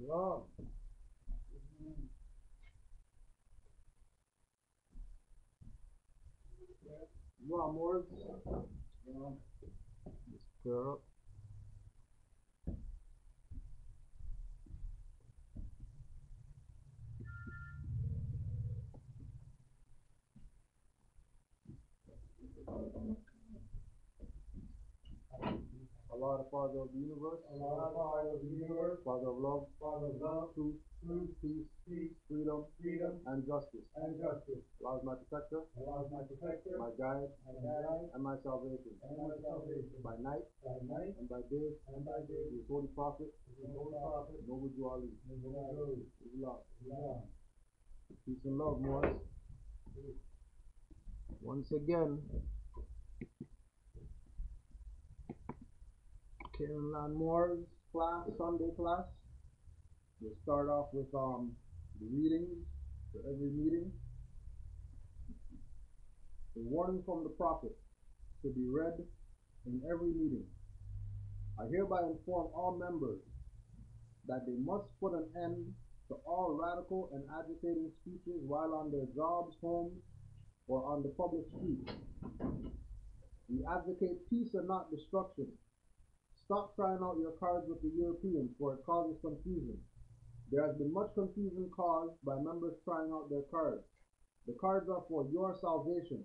Lord. You want more? Just clear up. Allah, the Father of the universe. Allah, the Father of the universe. Father of love. Father of love. Truth. Peace. Freedom. And justice. Allah is my protector. Allah is my protector. My guide. And my salvation. By night. And by day. His holy prophet. Noble Juali. Peace and love, Moors. Once again, Canaanland Moors class, Sunday class. We'll start off with the readings for every meeting. The warning from the prophet to be read in every meeting. I hereby inform all members that they must put an end to all radical and agitating speeches while on their jobs, homes, or on the public streets. We advocate peace and not destruction. Stop trying out your cards with the Europeans, for it causes confusion. There has been much confusion caused by members trying out their cards. The cards are for your salvation.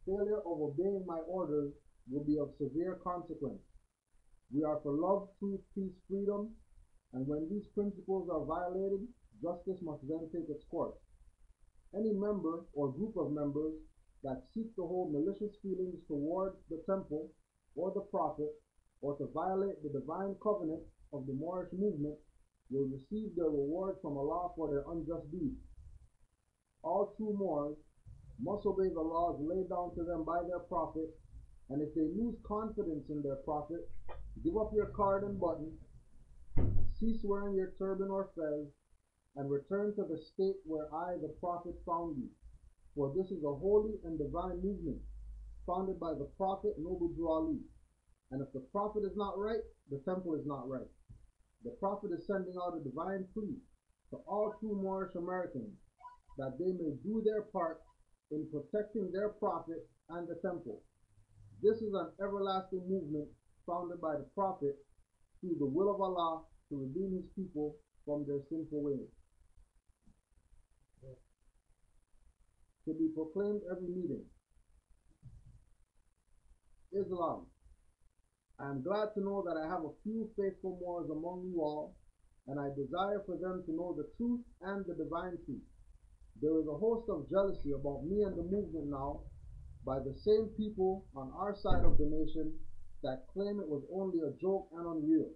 Failure of obeying my orders will be of severe consequence. We are for love, truth, peace, freedom, and when these principles are violated, justice must then take its course. Any member or group of members that seek to hold malicious feelings toward the temple or the prophet, or to violate the divine covenant of the Moorish movement, will receive their reward from Allah for their unjust deeds. All true Moors must obey the laws laid down to them by their prophet, and if they lose confidence in their prophet, give up your card and button, cease wearing your turban or fez, and return to the state where I, the prophet, found you. For this is a holy and divine movement, founded by the prophet Noble Juali. And if the prophet is not right, the temple is not right. The prophet is sending out a divine plea to all true Moorish Americans that they may do their part in protecting their prophet and the temple. This is an everlasting movement founded by the prophet through the will of Allah to redeem his people from their sinful ways. To be proclaimed every meeting. Islam. I am glad to know that I have a few faithful Moors among you all, and I desire for them to know the truth and the divine truth. There is a host of jealousy about me and the movement now by the same people on our side of the nation that claim it was only a joke and unreal.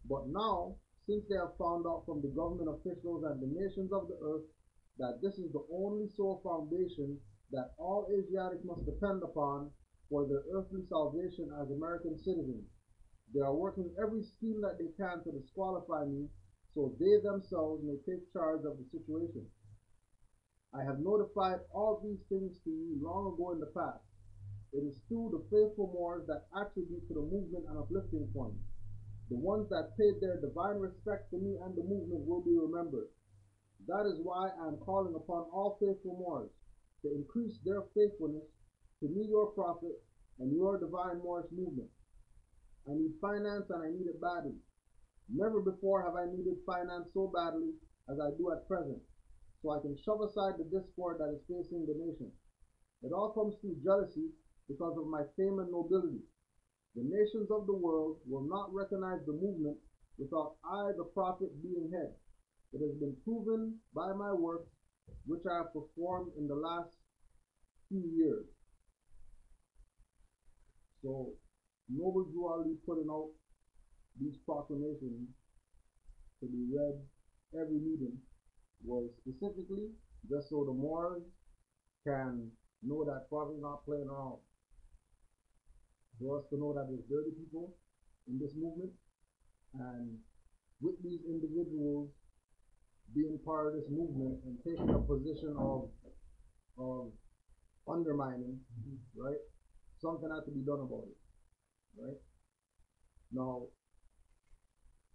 But now, since they have found out from the government officials and the nations of the earth that this is the only sole foundation that all Asiatics must depend upon for their earthly salvation as American citizens, they are working every scheme that they can to disqualify me so they themselves may take charge of the situation. I have notified all these things to you long ago in the past. It is through the faithful Moors that attribute to the movement an uplifting point. The ones that paid their divine respect to me and the movement will be remembered. That is why I am calling upon all faithful Moors to increase their faithfulness to me, your prophet, and your divine Moorish movement. I need finance and I need it badly. Never before have I needed finance so badly as I do at present, so I can shove aside the discord that is facing the nation. It all comes through jealousy because of my fame and nobility. The nations of the world will not recognize the movement without I, the prophet, being head. It has been proven by my work, which I have performed in the last few years. So, Noble Juali putting out these proclamations to be read every meeting was specifically just so the Moors can know that Prophet is not playing around. For us to know that there's dirty people in this movement, and with these individuals being part of this movement and taking a position of undermining, right? Something has to be done about it, right? Now,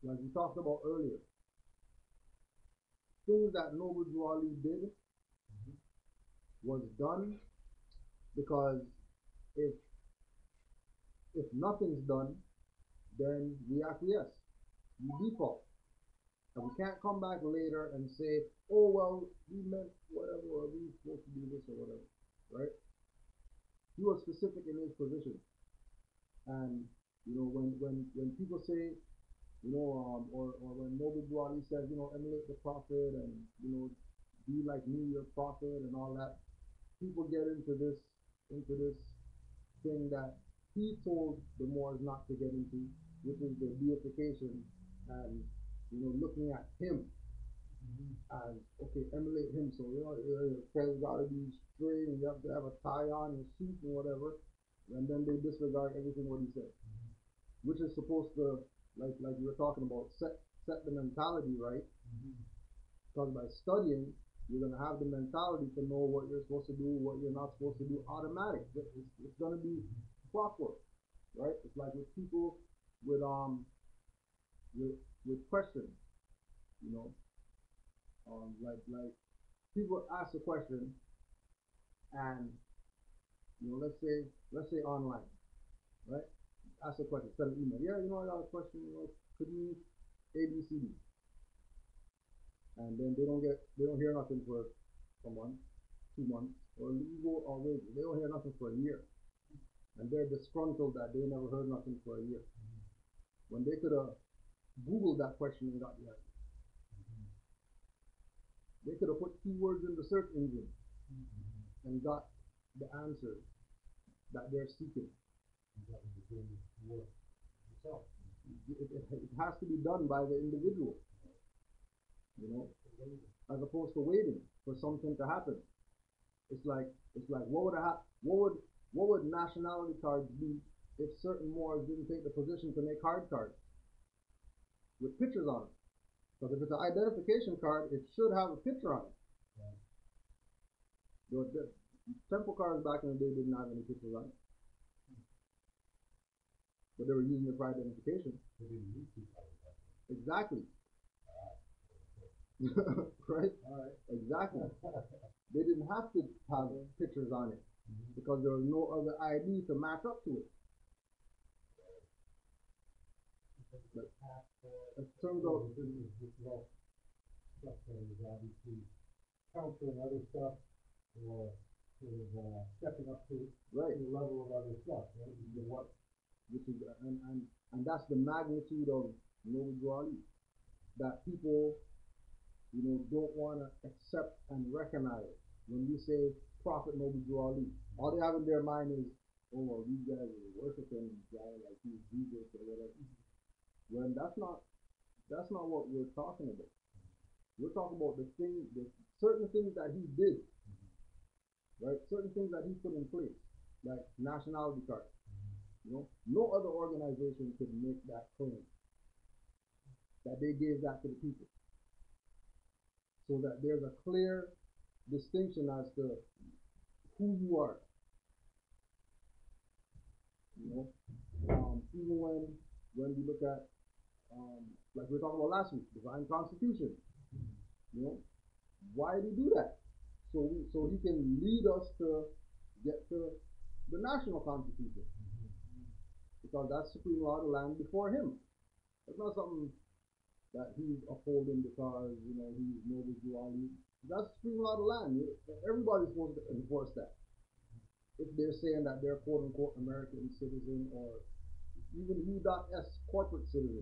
like we talked about earlier, things that Noble Drew Ali did was done because if nothing's done, then we acquiesce, we default. And we can't come back later and say, oh, well, we meant whatever, or we were supposed to do this or whatever, right? He was specific in his position. And, when people say, or when Noble Drew Ali says, emulate the prophet and, be like me, your prophet and all that, people get into this thing that he told the Moors not to get into, which is the deification and, looking at him and, okay, emulate him. So, your prayer gotta be straight and you have to have a tie on and suit and whatever. And then they disregard everything what he said, which is supposed to, like you were talking about, set the mentality right. Because by studying, you're going to have the mentality to know what you're supposed to do, what you're not supposed to do, automatic. It's going to be clockwork, right? It's like with people with questions, like people ask a question and, let's say online, right? Ask a question, send an email. Yeah, I got a question, could you ABCD? And then they don't hear nothing for a month, 2 months, or legal or wage. They don't hear nothing for a year. And they're disgruntled that they never heard nothing for a year. When they could have Googled that question and got the answer. They could have put keywords in the search engine and got the answers that they're seeking. It has to be done by the individual, as opposed to waiting for something to happen. It's like what would nationality cards be if certain Moors didn't take the position to make hard cards with pictures on it? Because if it's an identification card, it should have a picture on it. The temple cards back in the day didn't have any pictures on it, but they were using it for identification. Exactly. Right? Exactly. They didn't have to have pictures on it because there was no other ID to match up to it. But in terms of obviously counseling other stuff or stepping up to the level of other stuff, right? And that's the magnitude of Noble Drew Ali, that people don't want to accept and recognize. When we say Prophet Noble Drew Ali, all they have in their mind is, oh, well, these guys are worshiping God like he's Jesus or whatever. When that's not what we're talking about. We're talking about the certain things that he did, right? Certain things that he put in place, like nationality cards. No other organization could make that claim that they gave that to the people, so that there's a clear distinction as to who you are. Even when we look at like we were talking about last week, divine constitution. Why did he do that? So he can lead us to get to the national constitution, because that's supreme law of the land before him. It's not something that he's upholding because he's Noble Drew Ali. That's supreme law of the land. Everybody's supposed to enforce that. If they're saying that they're quote unquote American citizen or even U.S. corporate citizen,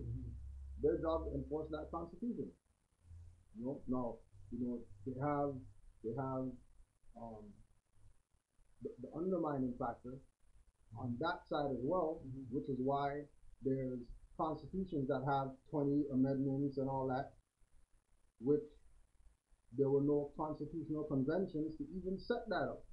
their job to enforce that constitution. Now, they have the undermining factor on that side as well, which is why there's constitutions that have 20 amendments and all that, which there were no constitutional conventions to even set that up.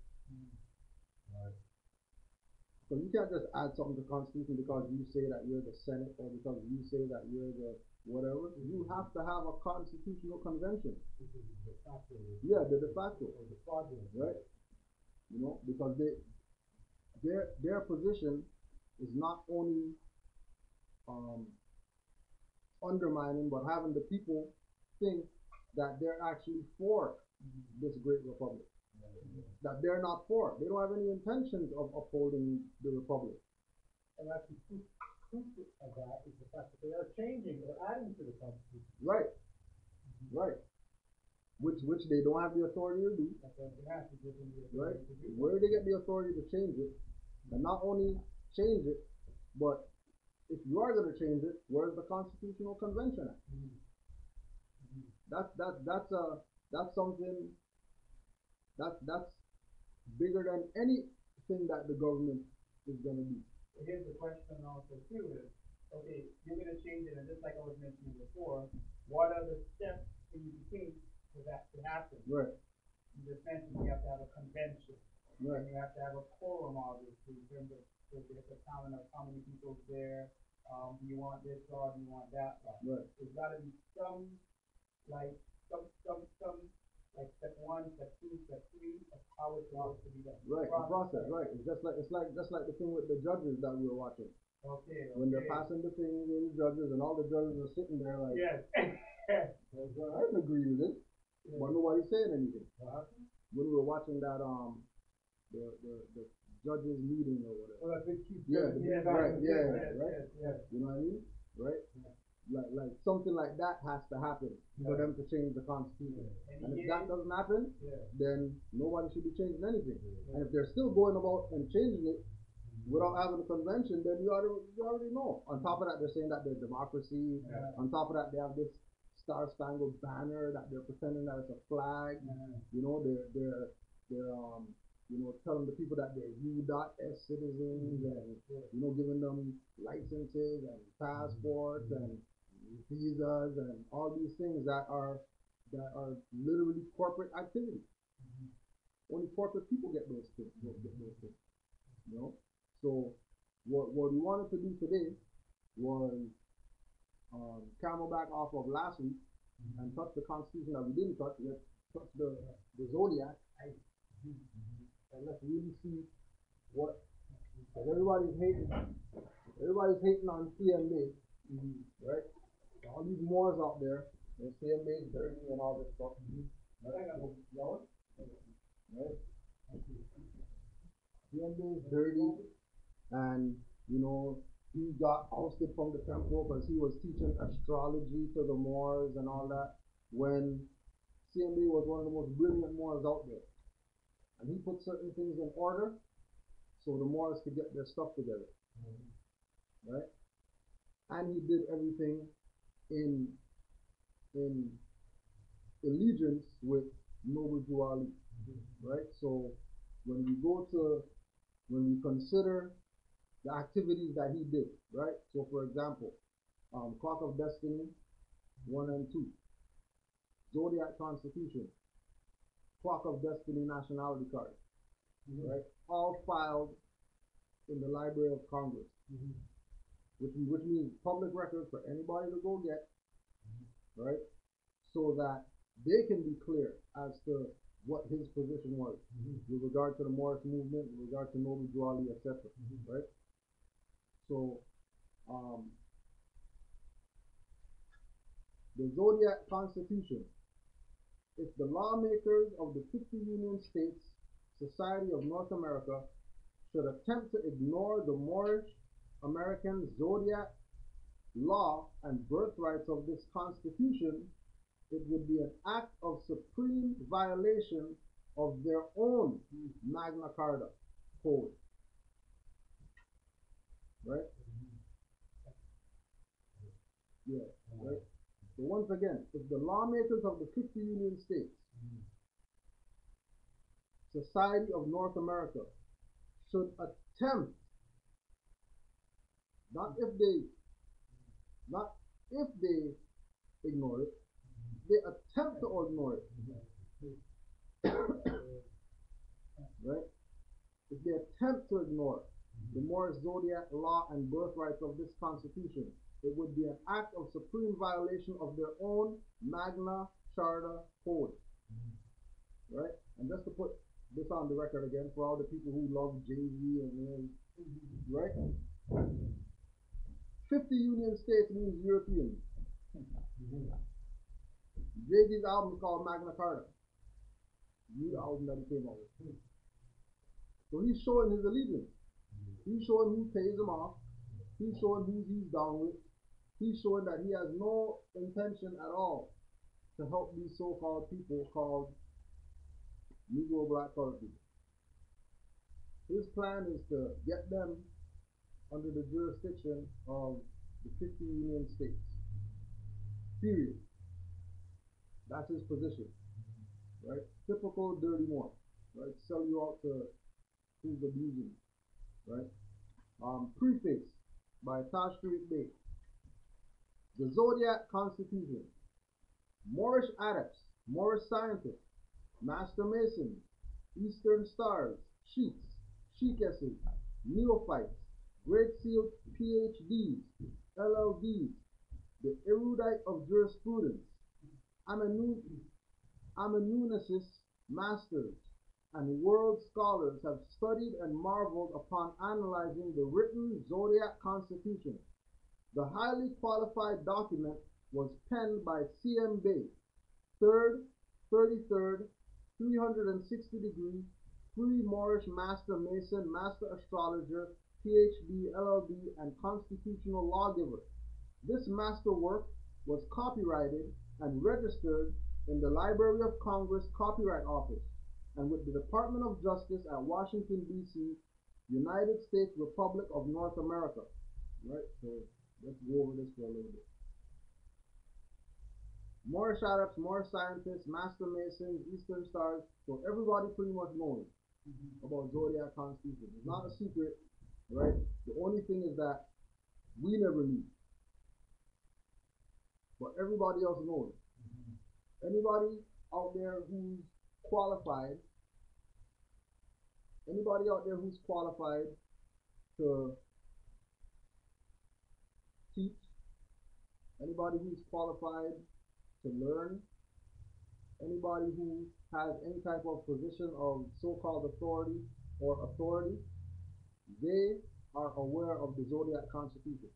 So you can't just add something to the Constitution because you say that you're the Senate or because you say that you're the whatever. You have to have a constitutional convention. Yeah, the de facto. Right? Because their position is not only undermining, but having the people think that they're actually for this great republic. That they're not for. They don't have any intentions of upholding the republic. And actually, proof of that is the fact that they are changing or adding to the Constitution. Right. Right. Which they don't have the authority to do. Right? Where do they get the authority to change it? And not only change it, but if you are going to change it, where's the Constitutional Convention at? That's something that's bigger than anything that the government is going to do. Here's the question also too is, okay, you're going to change it, and just like I was mentioning before, what are the steps in between for that to happen? Right. You just mentioned you have to have a convention. Right. And you have to have a quorum, obviously, in terms of the counting of how many people's there. Do you want this law? Do you want that law? Right. There's got to be some like step 1, step 2, step 3 of how it's supposed to be done. Right. The process. Right. It's just like the thing with the judges that we were watching. Okay. When they're passing the things in the judges, and all the judges are sitting there like, yes. I didn't agree with it, but nobody's saying anything. When we were watching that the judges meeting or whatever. Well, I think right. You know what I mean? Right? Like something like that has to happen for them to change the Constitution. And if that doesn't happen, then nobody should be changing anything. And if they're still going about and changing it without having a convention, then you already know. On top of that, they're saying that there's democracy. On top of that, they have this Star-Spangled Banner that they're pretending that it's a flag. You know, they're telling the people that they're U.S. citizens and, giving them licenses and passports and visas and all these things that are literally corporate activity. Only corporate people get those things. So what we wanted to do today was camelback off of last week and touch the Constitution that we didn't touch. Let's touch the Zodiac. And let's really see what, because everybody's hating on CMA, right? All these Moors out there, and CMA is dirty and all this stuff. Right? CMA is dirty, and he got ousted from the temple because he was teaching astrology to the Moors and all that, when CMA was one of the most brilliant Moors out there. And he put certain things in order so the Moors could get their stuff together. Right? And he did everything in allegiance with Noble Jew Ali. Right? So when we consider the activities that he did, right? So for example, Clock of Destiny 1 and 2, Zodiac Constitution, Clock of Destiny nationality card, right? All filed in the Library of Congress, which means public records for anybody to go get, right? So that they can be clear as to what his position was with regard to the Morris movement, with regard to Noble Jew Ali, etc. Right? So the Zodiac Constitution, if the lawmakers of the 50 Union States Society of North America should attempt to ignore the Moorish American Zodiac law and birthrights of this Constitution, it would be an act of supreme violation of their own Magna Carta code. Right? Yeah, right? So once again, if the lawmakers of the 50 Union States Society of North America should attempt, not if they ignore it, they attempt to ignore it. Right? If they attempt to ignore the Morris Zodiac law and birthrights of this Constitution, it would be an act of supreme violation of their own Magna Charta code. Right? And just to put this on the record again for all the people who love Jay-Z and right? 50 Union States means Europeans. Jay-Z's album is called Magna Carta. New album that he came out with. So he's showing his allegiance. He's showing who pays him off. He's showing who he's down with. He's showing that he has no intention at all to help these so-called people called Negro Black colored people. His plan is to get them under the jurisdiction of the 50 Union States. Period. That's his position. Right? Typical dirty one. Right? Sell you out to who's abusing. Right? Preface by Tashkrit Bey. The Zodiac Constitution. Moorish adepts, Moorish scientists, Master Masons, Eastern Stars, Sheiks, Sheikesses, Neophytes, Great Seal PhDs, LLDs, the erudite of jurisprudence, amanuensis masters, and world scholars have studied and marveled upon analyzing the written Zodiac Constitution. The highly qualified document was penned by C.M. Bey, 3rd, 33rd, 360-degree, pre-Moorish Master Mason, Master Astrologer, PhD, LLD, and constitutional lawgiver. This masterwork was copyrighted and registered in the Library of Congress Copyright Office and with the Department of Justice at Washington, D.C., United States Republic of North America. Right? So let's go over this for a little bit. Moorish adepts, Moorish scientists, Master Masons, Eastern Stars. So everybody pretty much knows about Zodiac Constitution. It's not a secret, right? The only thing is that we never knew. But everybody else knows. Anybody out there who's qualified, to teach, anybody who's qualified to learn, anybody who has any type of position of so-called authority or authority, they are aware of the Zodiac Constitution.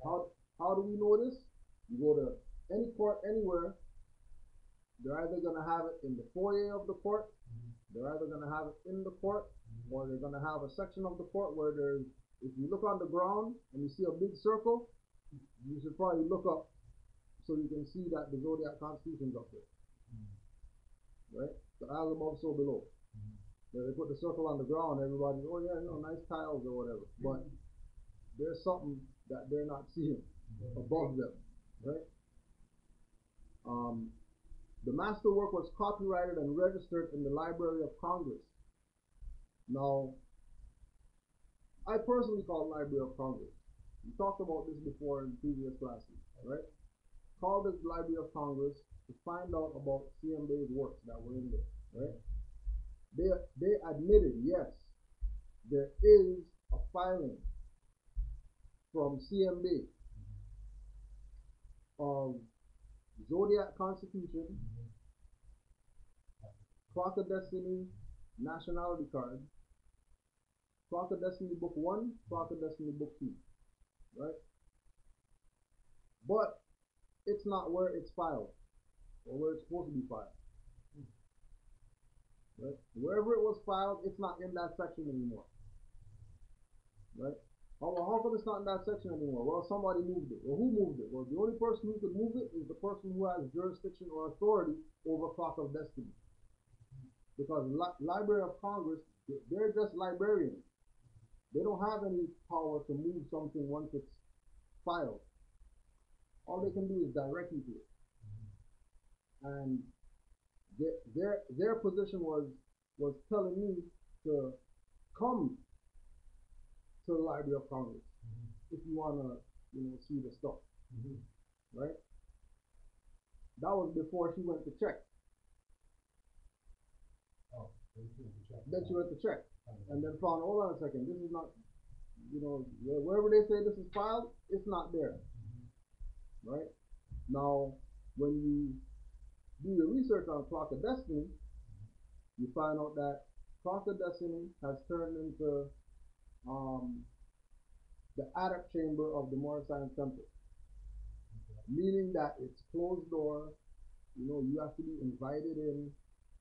How do we know this? You go to any court anywhere, they're either going to have it in the foyer of the court, they're either going to have it in the court, or they're going to have a section of the court where there's, if you look on the ground and you see a big circle, you should probably look up so you can see that the Zodiac Constitution's up there. Right? So as above, so below. They put the circle on the ground, everybody, oh yeah, you know, nice tiles or whatever. But there's something that they're not seeing above them. Right? The masterwork was copyrighted and registered in the Library of Congress. Now, I personally call it Library of Congress. We talked about this before in previous classes, right? Called it Library of Congress to find out about C.M. Bey's works that were in there, right? They admitted, yes, there is a filing from C.M. Bey of Zodiac Constitution, Clock of Destiny Nationality Card, Clock of Destiny Book 1, Clock of Destiny Book 2, right? But it's not where it's filed, or where it's supposed to be filed. Right? Wherever it was filed, it's not in that section anymore. Right? Oh, well, how come it's not in that section anymore? Well, somebody moved it. Well, who moved it? Well, the only person who could move it is the person who has jurisdiction or authority over Clock of Destiny. Because Library of Congress, they're just librarians. They don't have any power to move something once it's filed. All they can do is direct you to it. And their position was telling me to come to the Library of Congress if you want to, see the stuff, right? That was before she went to check. Oh, then she went to check, and then found, hold on a second, this is not, wherever they say this is filed, it's not there, right? Now, when you do your research on Clock of Destiny, you find out that Clock of Destiny has turned into the adept chamber of the Moorish Science Temple, meaning that it's closed door, You know, you have to be invited in.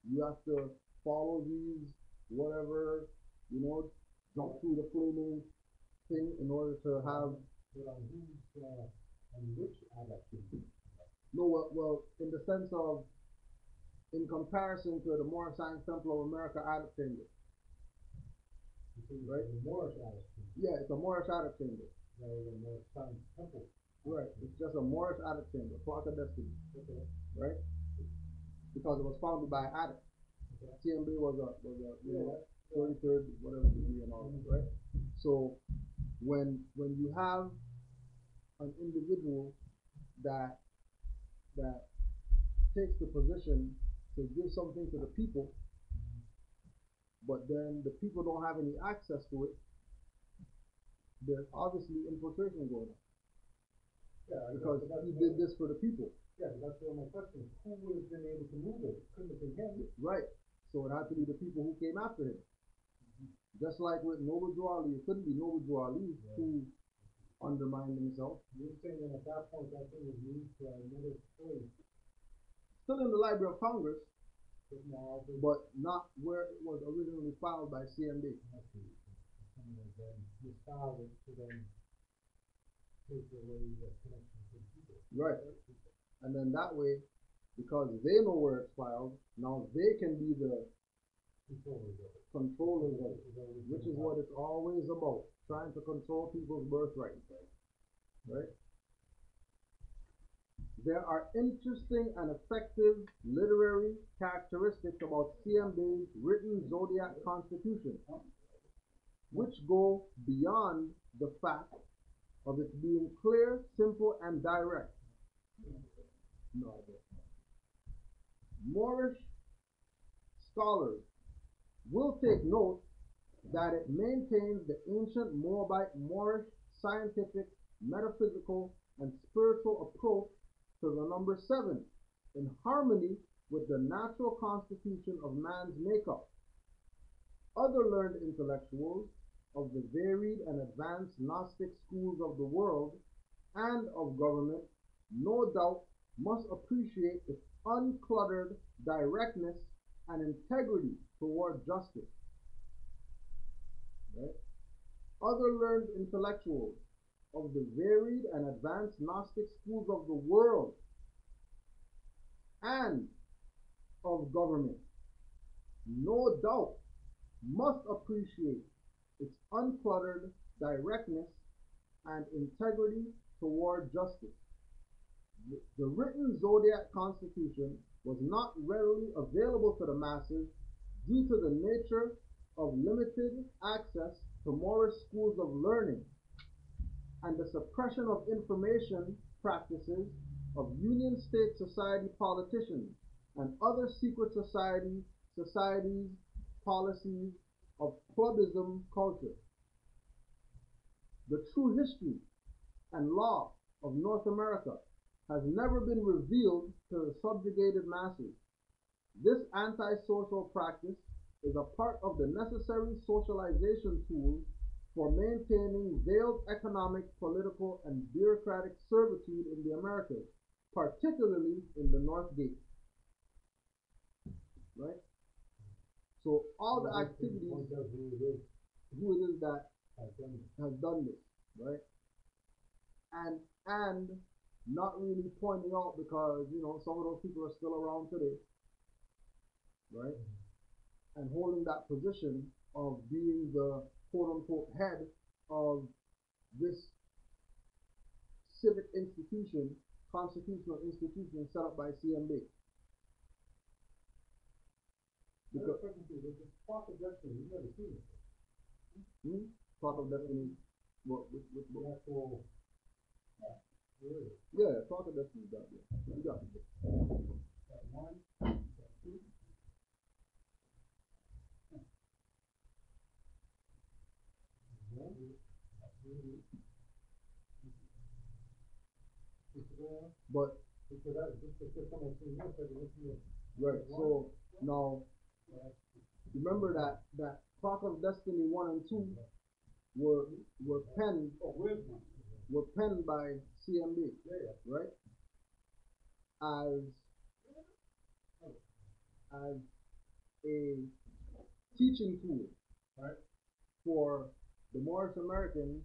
You have to follow these, whatever, you know, jump through the flaming thing in order to have. And which adaptation? No, well, in the sense of, in comparison to the Moorish Science Temple of America Addis Chamber. Right? The Moorish Addis Chamber. Yeah, it's a Moorish Addis Chamber. The Moorish Science Temple. Right, it's just a Moorish Addis Chamber, Clock of Destiny. Okay. Right? Because it was founded by Addis. Okay. CMB was a you know, 33rd, whatever degree and all that, right? So when you have an individual that takes the position to give something to the people, but then the people don't have any access to it, there's obviously infiltration going on. Yeah, because he did this for the people. Yeah, but that's one of my questions. Who would have been able to move it? It couldn't have been him. Right. So it had to be the people who came after him. Just like with Noble Drew Ali, it couldn't be Noble Drew Ali who undermined himself. You're saying that at that point that thing was moved to another place. Still in the Library of Congress, but not where it was originally filed by CMB. Right. And then that way, because they know where it's filed, now they can be the controllers of it, which is what it's always about, trying to control people's birthright. Right? There are interesting and effective literary characteristics about CMB's written Zodiac Constitution, which go beyond the fact of it being clear, simple, and direct. Moorish scholars will take note that it maintains the ancient Moabite Moorish scientific, metaphysical, and spiritual approach to the number 7 in harmony with the natural constitution of man's makeup. Other learned intellectuals of the varied and advanced Gnostic schools of the world and of government no doubt must appreciate its uncluttered directness and integrity toward justice. Right? Other learned intellectuals of the varied and advanced Gnostic schools of the world and of government no doubt must appreciate its uncluttered directness and integrity toward justice. The written Zodiac Constitution was not readily available to the masses due to the nature of limited access to Moorish schools of learning and the suppression of information practices of Union State Society politicians and other secret societies, policies of clubism culture. The true history and law of North America has never been revealed to the subjugated masses. This antisocial practice is a part of the necessary socialization tools for maintaining veiled economic, political, and bureaucratic servitude in the Americas, particularly in the North Gate. Right? So all the activities, who it is that has done this, right? And not really pointing out because, you know, some of those people are still around today, right? And holding that position of being the quote-unquote head of this civic institution, constitutional institution set up by CMB. Because Clock of Destiny, you've never seen it. Clock of Destiny, what? The actual, Yeah, Clock of Destiny, got it. You got it. one, two. But right, so now remember that Clock of Destiny 1 and 2 were penned by CMB, right? As as a teaching tool, right, for the Moorish Americans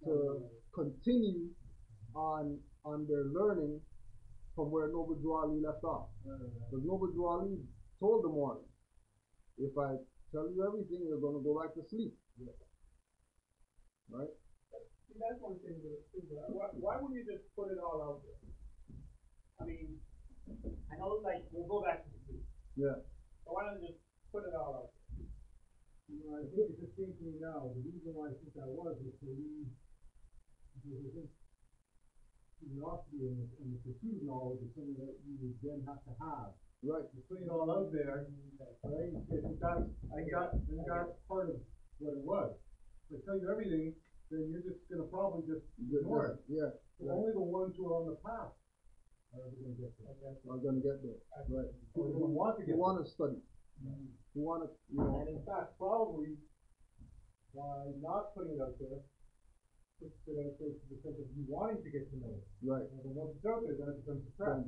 to continue on their learning from where Noble Drew Ali left off. Because Noble Drew Ali told the Moors, if I tell you everything, you're going to go back to sleep. Yeah. Right? See, that's one thing. Why wouldn't you just put it all out there? I mean, I know, like, we'll go back to sleep. Yeah. But why don't you just put it all out there? You know, I think it's just came to me now. The reason why I think that was is to leave curiosity and the pursuit of knowledge is something that you would then have to have. Right. You put it all out there, right? That's part of what it was. If I tell you everything, then you're just gonna probably just ignore it. Yeah. So only the ones who are on the path are ever gonna get there. Are gonna get there. Right. People who want to get who want to study. Who want to, you know. And in fact, probably by not putting it out there, puts it out there to the sense of you wanting to get to know it. Right. And then once it's out there, then it becomes suppressed.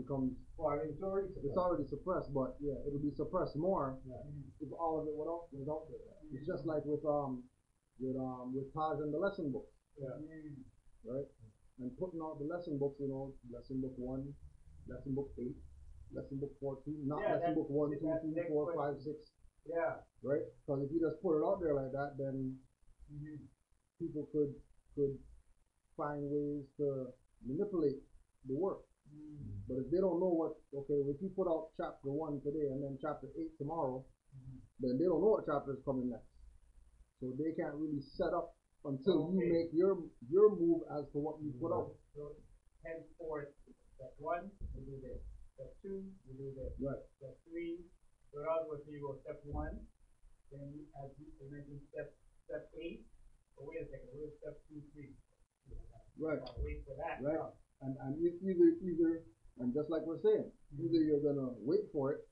Well, I mean, it's already suppressed. But yeah, it'll be suppressed more if all of it was out there. It's just like with Taj and the lesson book. Yeah. Right? And putting out the lesson books, you know, lesson book 1, lesson book 8, lesson book 14, not lesson book 1, 2, 3, 4, 5, 6. Yeah. Right? Because if you just put it out there like that, then people could find ways to manipulate the work. But if they don't know if you put out chapter 1 today and then chapter 8 tomorrow, then they don't know what chapter is coming next. So they can't really set up until you make your move as to what you put out. So henceforth, step 1, we do this. Step 2, we do this. Right. Step 3, so that was you go step 1, then as you mentioned step 8. But wait a second, what is step 2, 3? Right. Wait for that. Right. And either, and just like we're saying, either you're gonna wait for it,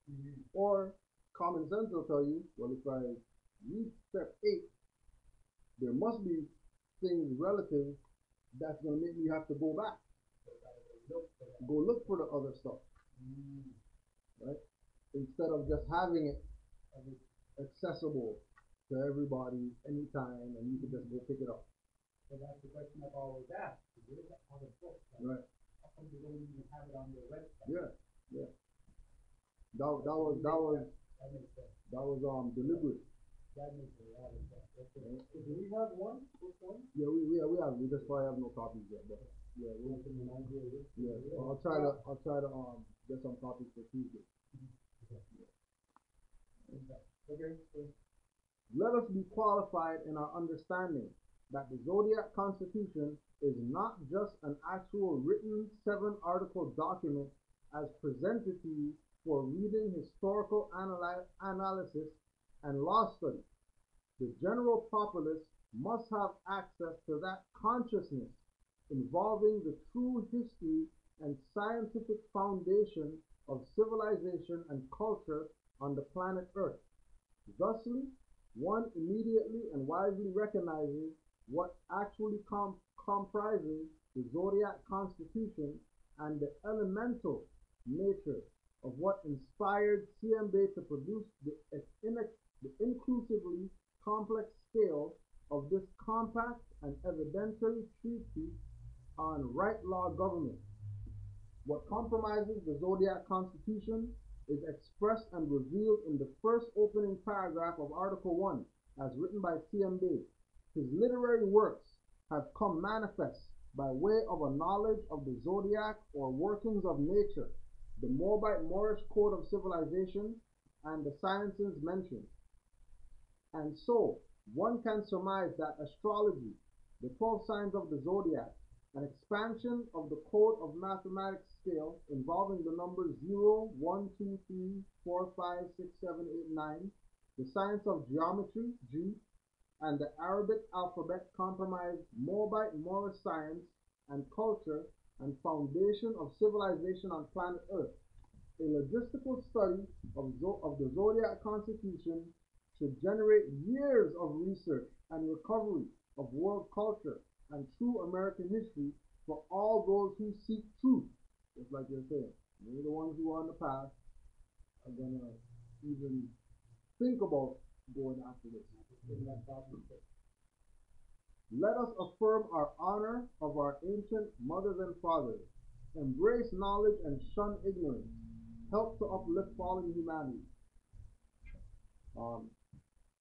or common sense will tell you, well, if I reach step 8, there must be things relative that's gonna make me have to go back. Go look for the other stuff. Right? Instead of just having it accessible to everybody anytime and you can just go pick it up. So that's the question I've always asked. Where's that other book? Right. How come you don't even have it on your website? Yeah. That was deliberate. That makes a lot of sense. Do we have one? Yeah, we have. We just probably have no copies yet, but yeah, I'll try to get some copies for Tuesday. Okay. Let us be qualified in our understanding that the Zodiac Constitution is not just an actual written 7-article document as presented to you for reading, historical analysis, and law study. The general populace must have access to that consciousness involving the true history and scientific foundation of civilization and culture on the planet Earth. Thusly, one immediately and wisely recognizes what actually comprises the Zodiac Constitution and the elemental nature of what inspired CMB to produce the inclusively complex scale of this compact and evidentiary treatise on right law government. What compromises the Zodiac Constitution is expressed and revealed in the first opening paragraph of Article 1, as written by CMB. His literary works have come manifest by way of a knowledge of the zodiac or workings of nature, the Moabite Moorish code of civilization, and the sciences mentioned. And so, one can surmise that astrology, the 12 signs of the zodiac, an expansion of the code of mathematics scale involving the numbers 0, 1, 2, 3, 4, 5, 6, 7, 8, 9, the science of geometry, G, and the Arabic alphabet comprise Moabite Moorish science and culture and foundation of civilization on planet Earth. A logistical study of the Zodiac Constitution should generate years of research and recovery of world culture and true American history for all those who seek truth. Just like you're saying, we're the ones who are on the path, are gonna even think about going after this. Let us affirm our honor of our ancient mothers and fathers, embrace knowledge and shun ignorance, help to uplift fallen humanity.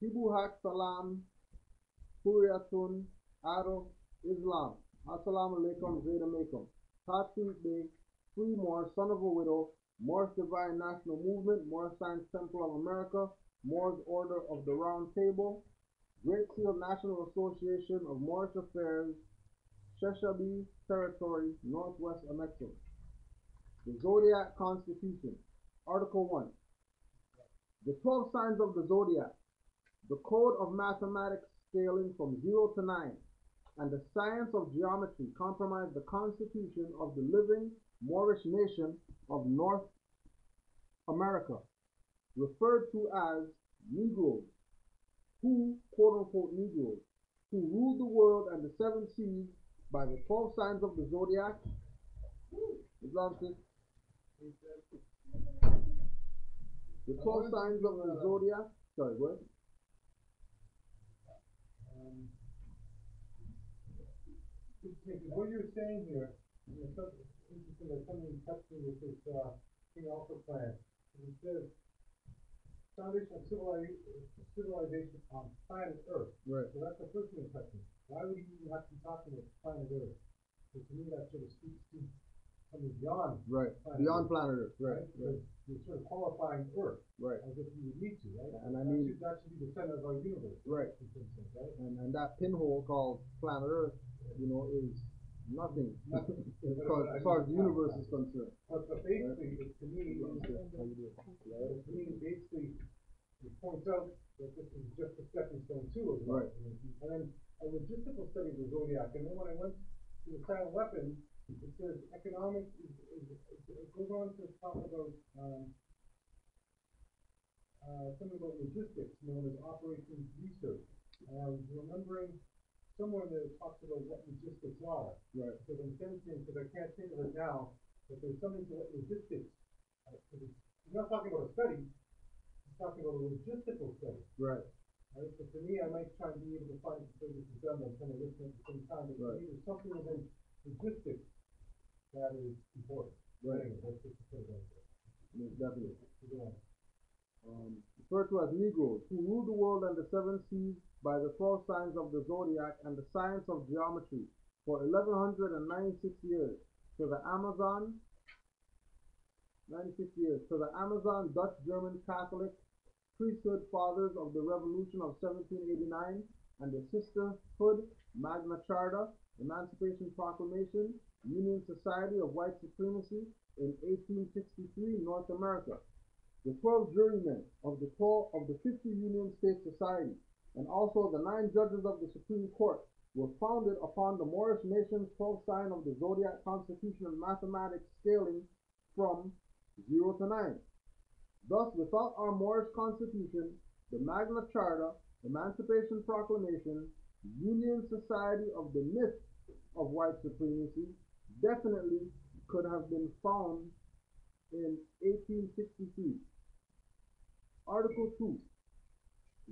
Tibuhat Salam, Huriyatun, Ado, Islam. Assalamu alaikum, Zayda Makum. Tatu Bey, Free Moore, son of a widow, Morris Divine National Movement, Morris Science Temple of America, Moore's Order of the Round Table, Great Seal National Association of Moorish Affairs, Sheshabi Territory, Northwest Amexem. The Zodiac Constitution, Article 1. The 12 signs of the Zodiac, the code of mathematics scaling from 0 to 9, and the science of geometry comprise the constitution of the living Moorish nation of North America, referred to as Negroes, who, quote-unquote Negroes, who ruled the world and the 7 seas by the 12 signs of the Zodiac. The 12 signs of the Zodiac. Sorry, what? What you're saying here, it's interesting that something touched me with this King Alpha plan. It says foundation of civilization on planet Earth. Right. So that's the first thing that touched me. Why would you even have to be talking about planet Earth? So to me, that sort of speaks to something beyond. Right. Beyond planet Earth. Right. Right. You're sort of qualifying Earth. Right. As if you would need to, right? And I mean, that should be the center of our universe. Right. Right? And that pinhole called planet Earth, is nothing as far as the universe is concerned. But basically, to me, basically, it points out that this is just a stepping stone too, as well. Right. And then a logistical study of the Zodiac, and then when I went to the silent weapon, it says economic, it goes on to talk about something about logistics known as operations research. And I was remembering somewhere that it talks about what logistics are. Right. Because I'm sensing, because I can't think of it now, but there's something to what logistics. He's not talking about a study, he's talking about a logistical study. Right. Right? So for me, I might try and be able to find the this is done and kind of listen at the same time, but for me, there's something within logistics that is important. Right. Anyway, that's just to put it out there. Most definitely. Yeah. Referred to as Negroes, who ruled the world and the 7 seas by the 12 signs of the Zodiac and the science of geometry for 1196 years to the Amazon, 96 years, to the Amazon Dutch German Catholic priesthood fathers of the Revolution of 1789 and the Sisterhood, Magna Charta, Emancipation Proclamation, Union Society of White Supremacy in 1863, North America. The 12 jurymen of the 50 Union State Society, and also the 9 judges of the Supreme Court, were founded upon the Moorish nation's 12 sign of the Zodiac Constitution and mathematics scaling from 0 to 9. Thus, without our Moorish Constitution, the Magna Charta, Emancipation Proclamation, Union Society of the myth of white supremacy definitely could have been found in 1863. Article 2.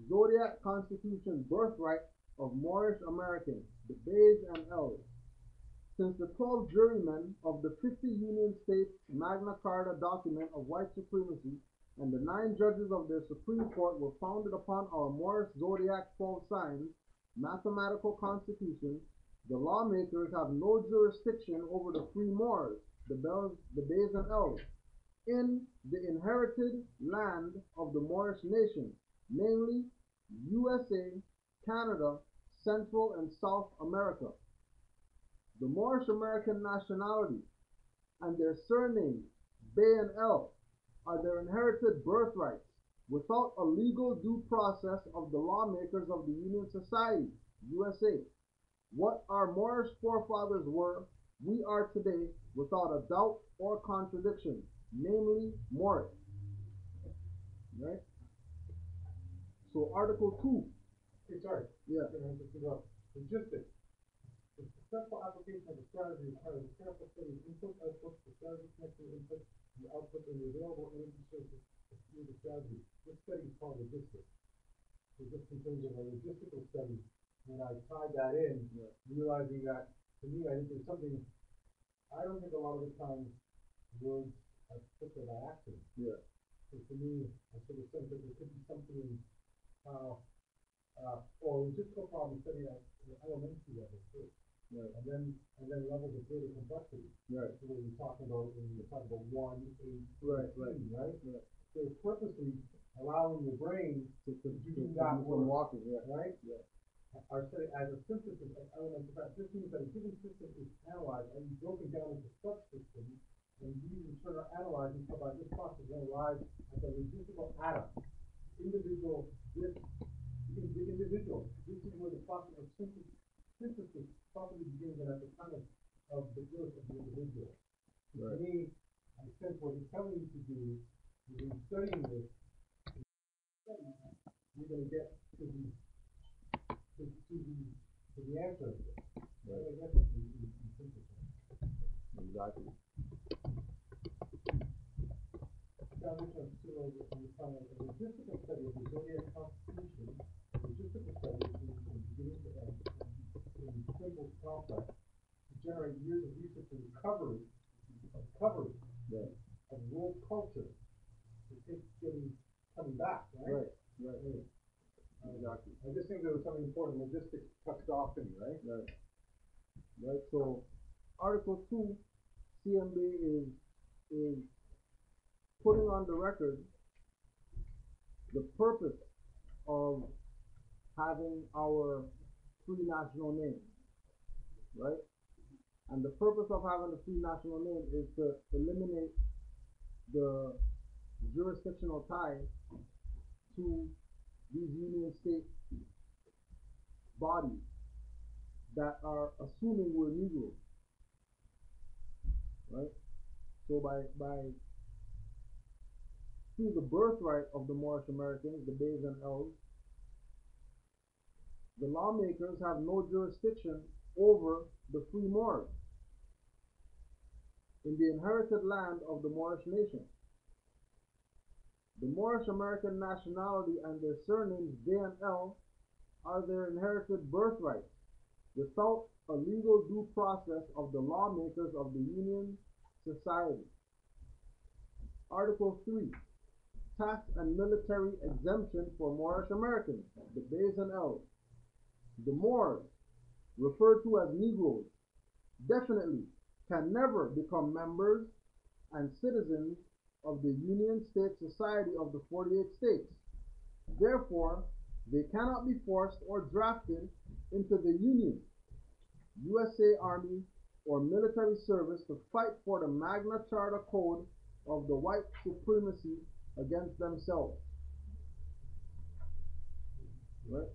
Zodiac Constitution Birthright of Moorish Americans, the Bays and Elves. Since the 12 jurymen of the 50 Union States Magna Carta document of white supremacy and the 9 judges of their Supreme Court were founded upon our Moorish Zodiac 12 signs mathematical constitution, the lawmakers have no jurisdiction over the free Moors, the Bays and Elves, in the inherited land of the Moorish nation, namely USA, Canada, Central and South America. The Moorish American nationality and their surnames, Bay and Elf, are their inherited birthrights without a legal due process of the lawmakers of the Union Society, USA. What our Moorish forefathers were, we are today without a doubt or contradiction, namely Moorish. Right? So Article 2. Hey, sorry. Yeah. Logistics. The successful application of the strategy requires a careful study of input, output, the strategy connecting input, the output, and the available energy sources the strategy. This study is called logistics. So just in terms of a logistical study, when I tied that in, realizing that, to me, I think there's something, I don't think a lot of the time words are put there by accident. Yeah. So to me, I sort of sense that there could be something, or logistical problem study at the elementary level too. Right. And then levels of greater complexity. Right. So when you talk about 1, 8, Right. 18, right? Right. So it's purposely allowing your brain To do that from work, walking, yeah. right? Yeah. Our study as a synthesis of elements of that. This means that a given system is analyzed and broken down into subsystems, and these in turn are analyzed until by this process they arrive at the logistical atom. Individual, this is the individual. This is where the process of synthesis properly begins, and at the time of the birth of the individual. Right. To me, I sense what he's telling you to do is in studying this, you're going to get to the answer. Right. I guess it's synthesis. Exactly. Foundation of civilization, we find a logistical study of the Zodiac constitution, a logistical study from beginning to end, in simple complex, to generate years of research and recovery Right. of world culture. It's coming back, right? Right. Exactly. I just think there was something important. Logistics touched off to me, right? Right. Right. So, Article 2, CMB is putting on the record the purpose of having our free national name, right? And the purpose of having the free national name is to eliminate the jurisdictional ties to these union state bodies that are assuming we're Negroes, right? So by through the birthright of the Moorish Americans, the Bays and L's, the lawmakers have no jurisdiction over the free Moors in the inherited land of the Moorish nation. The Moorish American nationality and their surnames Bay and L are their inherited birthright without a legal due process of the lawmakers of the Union Society. Article 3. Tax and military exemption for Moorish Americans, the Bays and L's. The Moors, referred to as Negroes, definitely can never become members and citizens of the Union State Society of the 48 states. Therefore, they cannot be forced or drafted into the Union, USA Army, or military service to fight for the Magna Charta Code of the white supremacy against themselves. Right?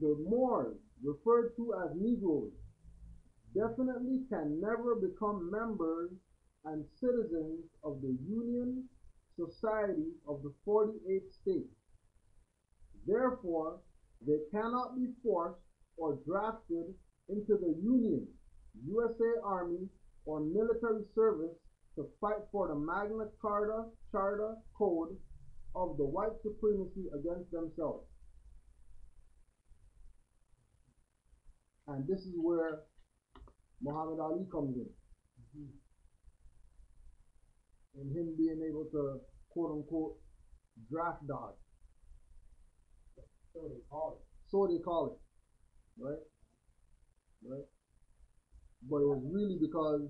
The Moors, referred to as Negroes, definitely can never become members and citizens of the Union Society of the 48 states. Therefore, they cannot be forced or drafted into the Union, USA Army, or military service to fight for the Magna Charta Code of the white supremacy against themselves. And this is where Muhammad Ali comes in. And him being able to, quote unquote, draft dodge. So they call it. So they call it. Right? Right? But it was really because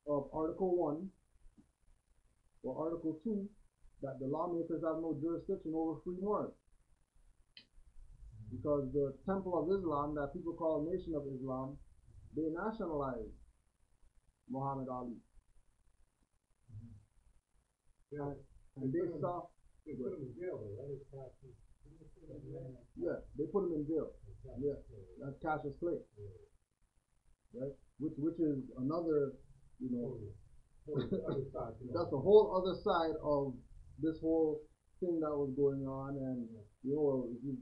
of Article 1 or Article 2 that the lawmakers have no jurisdiction over free Moors. Because the Temple of Islam, that people call Nation of Islam, they nationalized Muhammad Ali. Yeah. And they saw. They put him in jail, though, right? Yeah, they put him in jail. Yeah, that's Cassius Clay. Right? Which is another, that's a whole other side of this whole thing that was going on. And, if you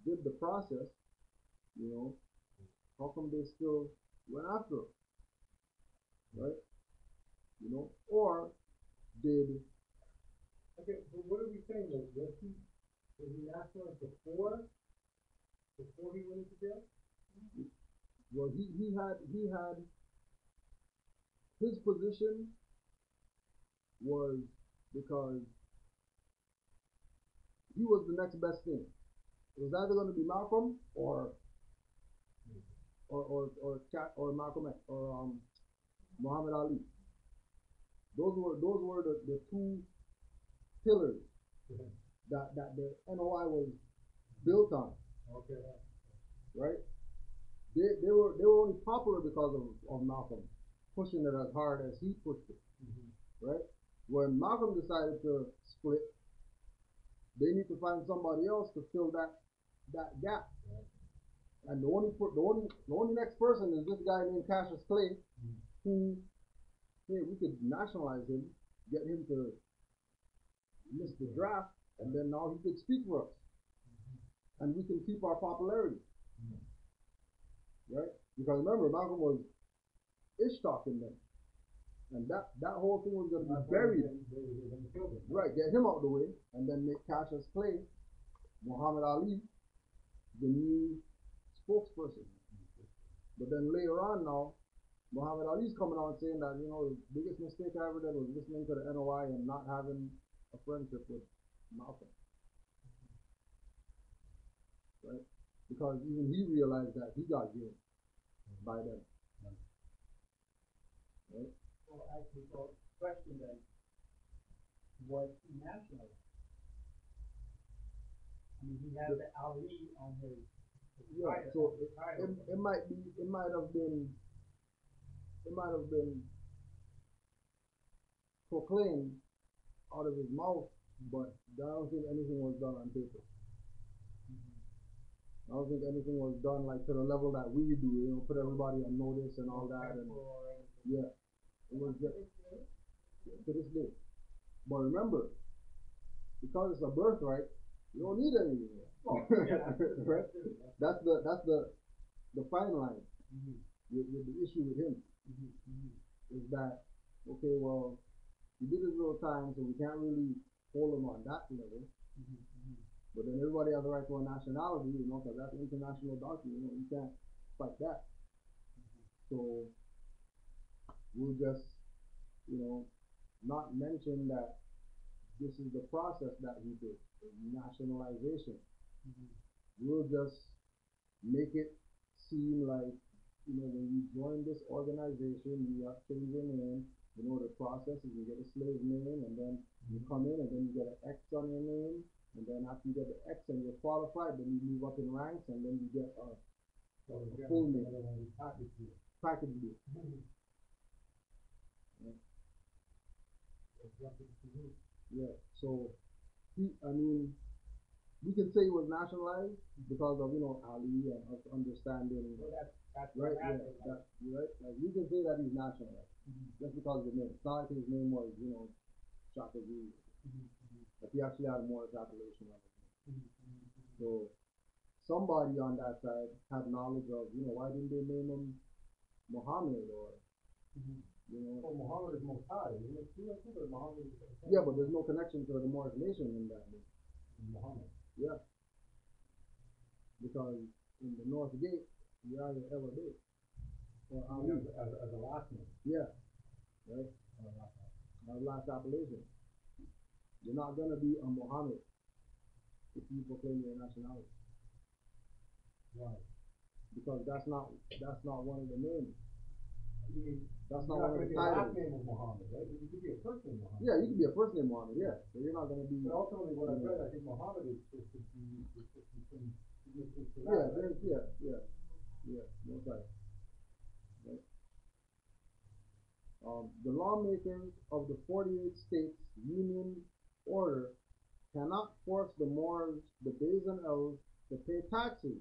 did the process, how come they still went after him? Right? you know, or did Okay, but what are we saying though? Was he nationalized before he went into jail? well he had his position was because he was the next best thing. It was either going to be Malcolm or Malcolm X or Muhammad Ali. Those were the two pillars Okay. that the NOI was built on, Okay. right? They were only popular because of Malcolm pushing it as hard as he pushed it, right? When Malcolm decided to split, they need to find somebody else to fill that gap. And the only next person is this guy named Cassius Clay, who, hey, we could nationalize him, get him to miss the draft, and then now he could speak for us, and we can keep our popularity, right? Because remember, Malcolm was ish talking then, and that whole thing was going to be buried. Right, get him out the way, and then make Cassius Clay, Muhammad Ali, the new spokesperson. But then later on now, Muhammad Ali's coming out saying that, the biggest mistake I ever did was listening to the NOI and not having a friendship with Malcolm. Right? Because even he realized that he got gamed by them. Right? Well, actually, question then, was he nationalized? I mean, he has the Ali on his Yeah, title. so it might have been proclaimed out of his mouth, but I don't think anything was done on paper. I don't think anything was done like to the level that we do, put everybody on notice and all that, and yeah, it was just to this day. But remember, because it's a birthright, you don't need anything. Right? That's the fine line with the issue with him is that, okay, well, he did his little time, so we can't really hold him on that level. But then everybody has the right to a nationality, because that's international document, you can't fight that. So we'll just, not mention that this is the process that he did, nationalization. We'll just make it seem like, when you join this organization, you have to change your name. The process is you get a slave name, and then you come in, and then you get an X on your name, and then after you get the X and you're qualified, then you move up in ranks, and then you get a full name. Package deal. Yeah, so we can say he was nationalized because of, Ali and us understanding. Well, that's right, what yeah, right. Like we can say that he's nationalized just because of the name. It's not like his name was, Shaka Zulu. Like he actually had a Morris appellation on it. So somebody on that side had knowledge of, why didn't they name him Muhammad or, Well, Muhammad is most high. Muhammad is yeah, but there's no connection to the Morris nation in that name. Muhammad. Yeah. Because in the North Gate, you are your Ella Day. Or Ali. As a last name. Yeah. Right? Our last appellation. You're not gonna be a Muhammad if you proclaim your nationality. Right. Because that's not one of the names. That's not one of the titles. Last name of Muhammad, right? You could be a first name Muhammad. Yeah, you could be a first name Muhammad, yeah. So you're not gonna be. But ultimately, what I've read, I think Muhammad is supposed to be some significance to that. Yeah, right? That's right. Right. The lawmakers of the 48 states union order cannot force the Moors, the Bays and L's to pay taxes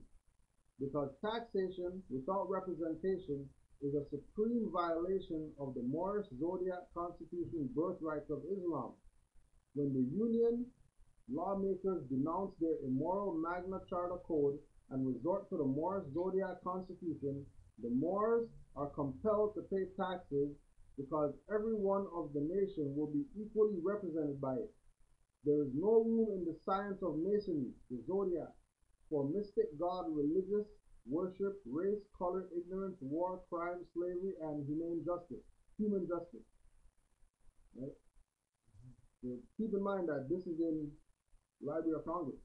because taxation without representation is a supreme violation of the Moorish Zodiac Constitution birthrights of Islam. When the Union lawmakers denounce their immoral Magna Charta Code and resort to the Moorish Zodiac Constitution, the Moors are compelled to pay taxes because every one of the nation will be equally represented by it. There is no room in the science of masonry, the zodiac, for mystic god, religious worship, race, color, ignorance, war, crime, slavery, and human justice. Right? So keep in mind that this is in Library of Congress.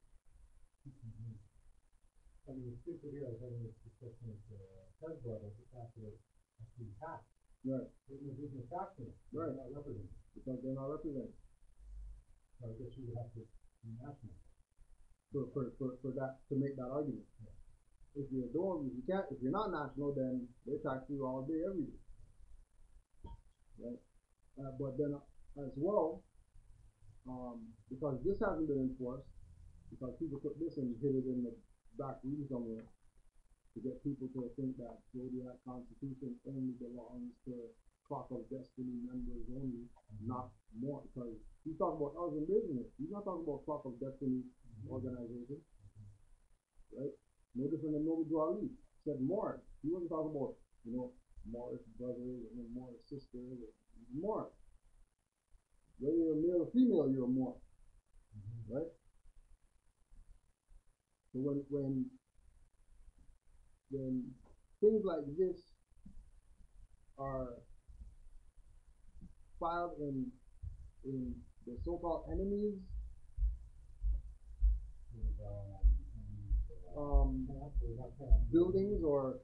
I mean, it's super here, I was having this discussion with Ted brother, the fact that it's tax. Right. There's no tax in it. Right. They're not represented. Because they're not represented. So I guess you would have to be national. For that, to make that argument. Yeah. If you're not national, then they tax you all day, every day. Right? But then as well, because this hasn't been enforced, because people took this and hid it in the back room somewhere to get people to think that Zodiac Constitution only belongs to Clock of Destiny members only, not more. Because he's talking about us in business. He's not talking about Clock of Destiny organization, right? No different than Noble Drew Ali. Said Morris. He wasn't talking about, Morris brothers and then Morris sisters. Morris. Whether you're a male or female, you're a Morris, right? So when things like this are filed in the so-called enemies buildings or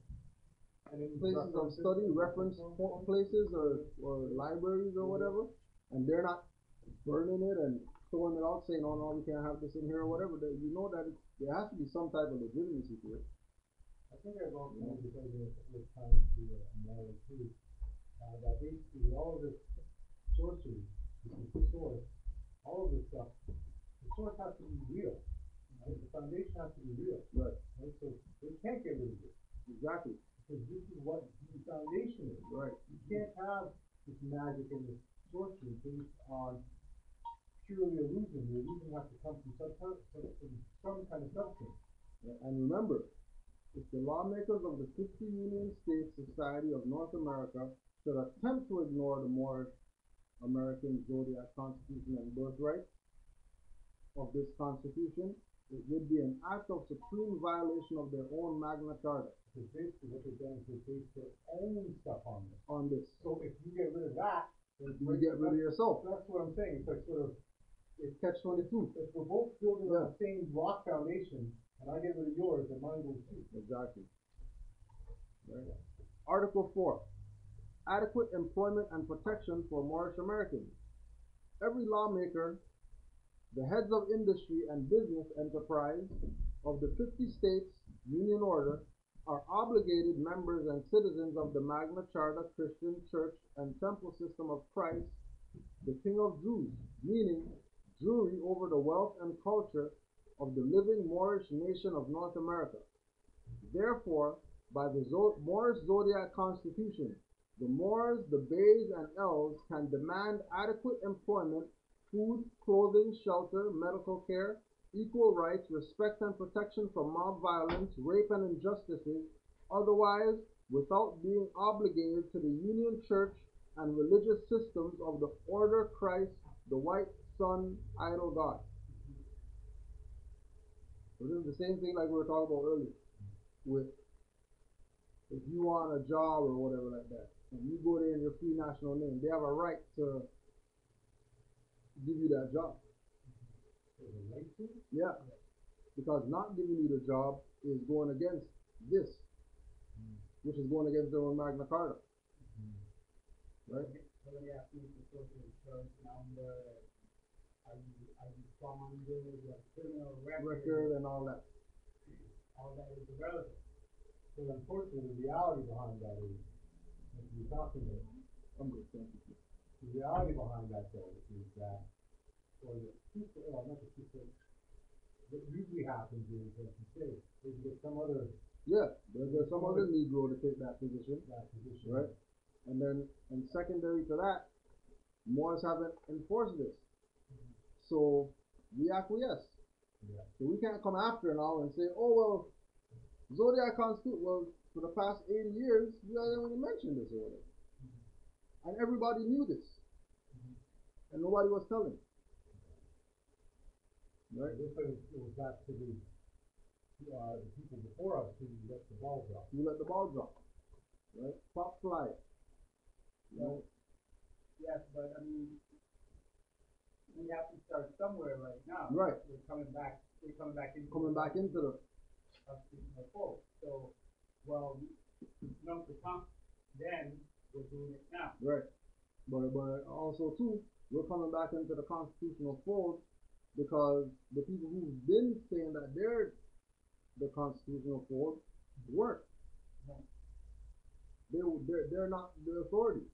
places of study, reference places or libraries or whatever, and they're not burning it and throwing it out saying, oh no, we can't have this in here or whatever, that you know that there has to be some type of legitimacy to it. I think I've also because we're trying to narrow too, that basically with all of this sorcery, which is the source, all of this stuff, the source has to be real. Right? The foundation has to be real. Right. So they can't get rid of it. Exactly. Because this is what the foundation is. Right. You can't have this magic and this sorcery based on purely illusion. The illusion has to come from some kind of substance. And remember, if the lawmakers of the 50 Union States Society of North America should attempt to ignore the Moorish American Zodiac Constitution and birthright of this Constitution, it would be an act of supreme violation of their own Magna Carta. Because basically what they're doing is they base their own stuff on this. On this. So if you get rid of that, then you get rid of yourself. That's what I'm saying. It's like sort of, it's catch-22. If we're both building on the same rock foundation, and I get rid of yours, then mine goes too. Exactly. Right. Article 4. Adequate employment and protection for Moorish Americans. Every lawmaker, the heads of industry and business enterprise of the 50 states Union Order are obligated members and citizens of the Magna Charta Christian Church and Temple System of Christ, the King of Jews, meaning Jewry over the wealth and culture of the living Moorish nation of North America. Therefore, by the Moorish Zodiac Constitution, the Moors, the Bays, and Elves can demand adequate employment, food, clothing, shelter, medical care, equal rights, respect and protection from mob violence, rape and injustices, otherwise without being obligated to the Union Church and religious systems of the Order Christ, the White Sun, Idol God. So this is the same thing like we were talking about earlier, with if you want a job or whatever like that, and you go there in your free national name, they have a right to give you that job. Yeah, because not giving you the job is going against this, which is going against their own Magna Carta, right? So let me ask you the social insurance number. Are you bonded? You have criminal record And all that. All that is irrelevant. So unfortunately, the reality behind that is, what you're talking about. I'm good, thank you. The reality behind that, though, is that, or the truth, not the truth, what usually happens is, like you say, is you get some other. Yeah, there's some other Negro to take that position. Right? And then, and secondary to that, Moors haven't enforced this. So we acquiesce. Yeah. So we can't come after now and say, oh, well, Zodiac Constitution, well, for the past 80 years, you guys haven't even mentioned this or whatever. And everybody knew this. And nobody was telling. Right? This was back to the people before us who let the ball drop. You let the ball drop. Right? Pop fly. Well, yes, but I mean, we have to start somewhere right now. Right. We're coming back into the fold. So, well, the comp, then we're doing it now. right. But also too, we're coming back into the constitutional fold because the people who've been saying that they're the constitutional fold weren't. They're not the authority.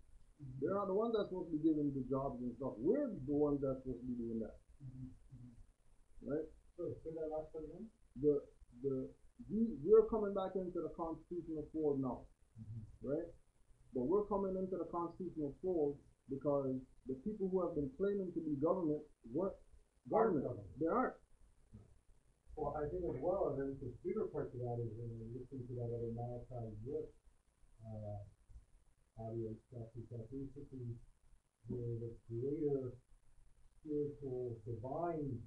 They're not the ones that's supposed to be giving the jobs and stuff. We're the ones that's supposed to be doing that. Right? So, say that last part again? We're coming back into the constitutional fold now. Right? But we're coming into the constitutional fold because the people who have been claiming to be government weren't government. They aren't. Well, I think as well, and then the bigger part to that is listening to that other Malachi Wood audio stuff, is that basically the greater spiritual divine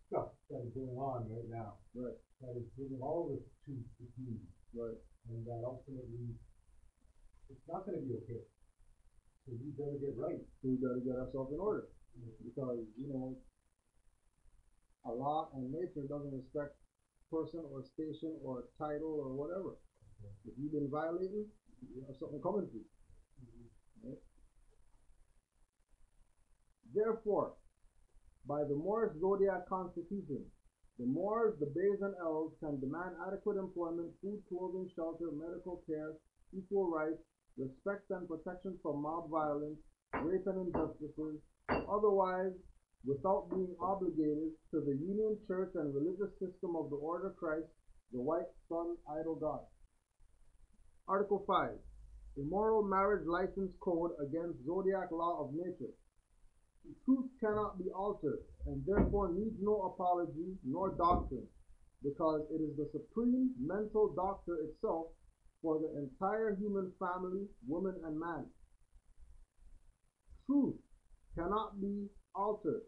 stuff that is going on right now. Right. That is bringing all of us to the kingdom. Right. And that ultimately it's not going to be okay. So we better get right. We better get ourselves in order. Because, Allah and nature doesn't respect person or station or title or whatever. If you've been violating, you have something coming to you. Right? Therefore, by the Moorish Zodiac Constitution, the Moors, the Bays and Elves can demand adequate employment, food, clothing, shelter, medical care, equal rights, respect and protection from mob violence, rape and injustices, otherwise without being obligated to the Union Church and religious system of the Order of Christ, the White Sun Idol God. Article 5. Immoral Marriage License Code against Zodiac Law of Nature. Truth cannot be altered, and therefore needs no apology nor doctrine, because it is the supreme mental doctor itself for the entire human family, woman and man. Truth cannot be altered,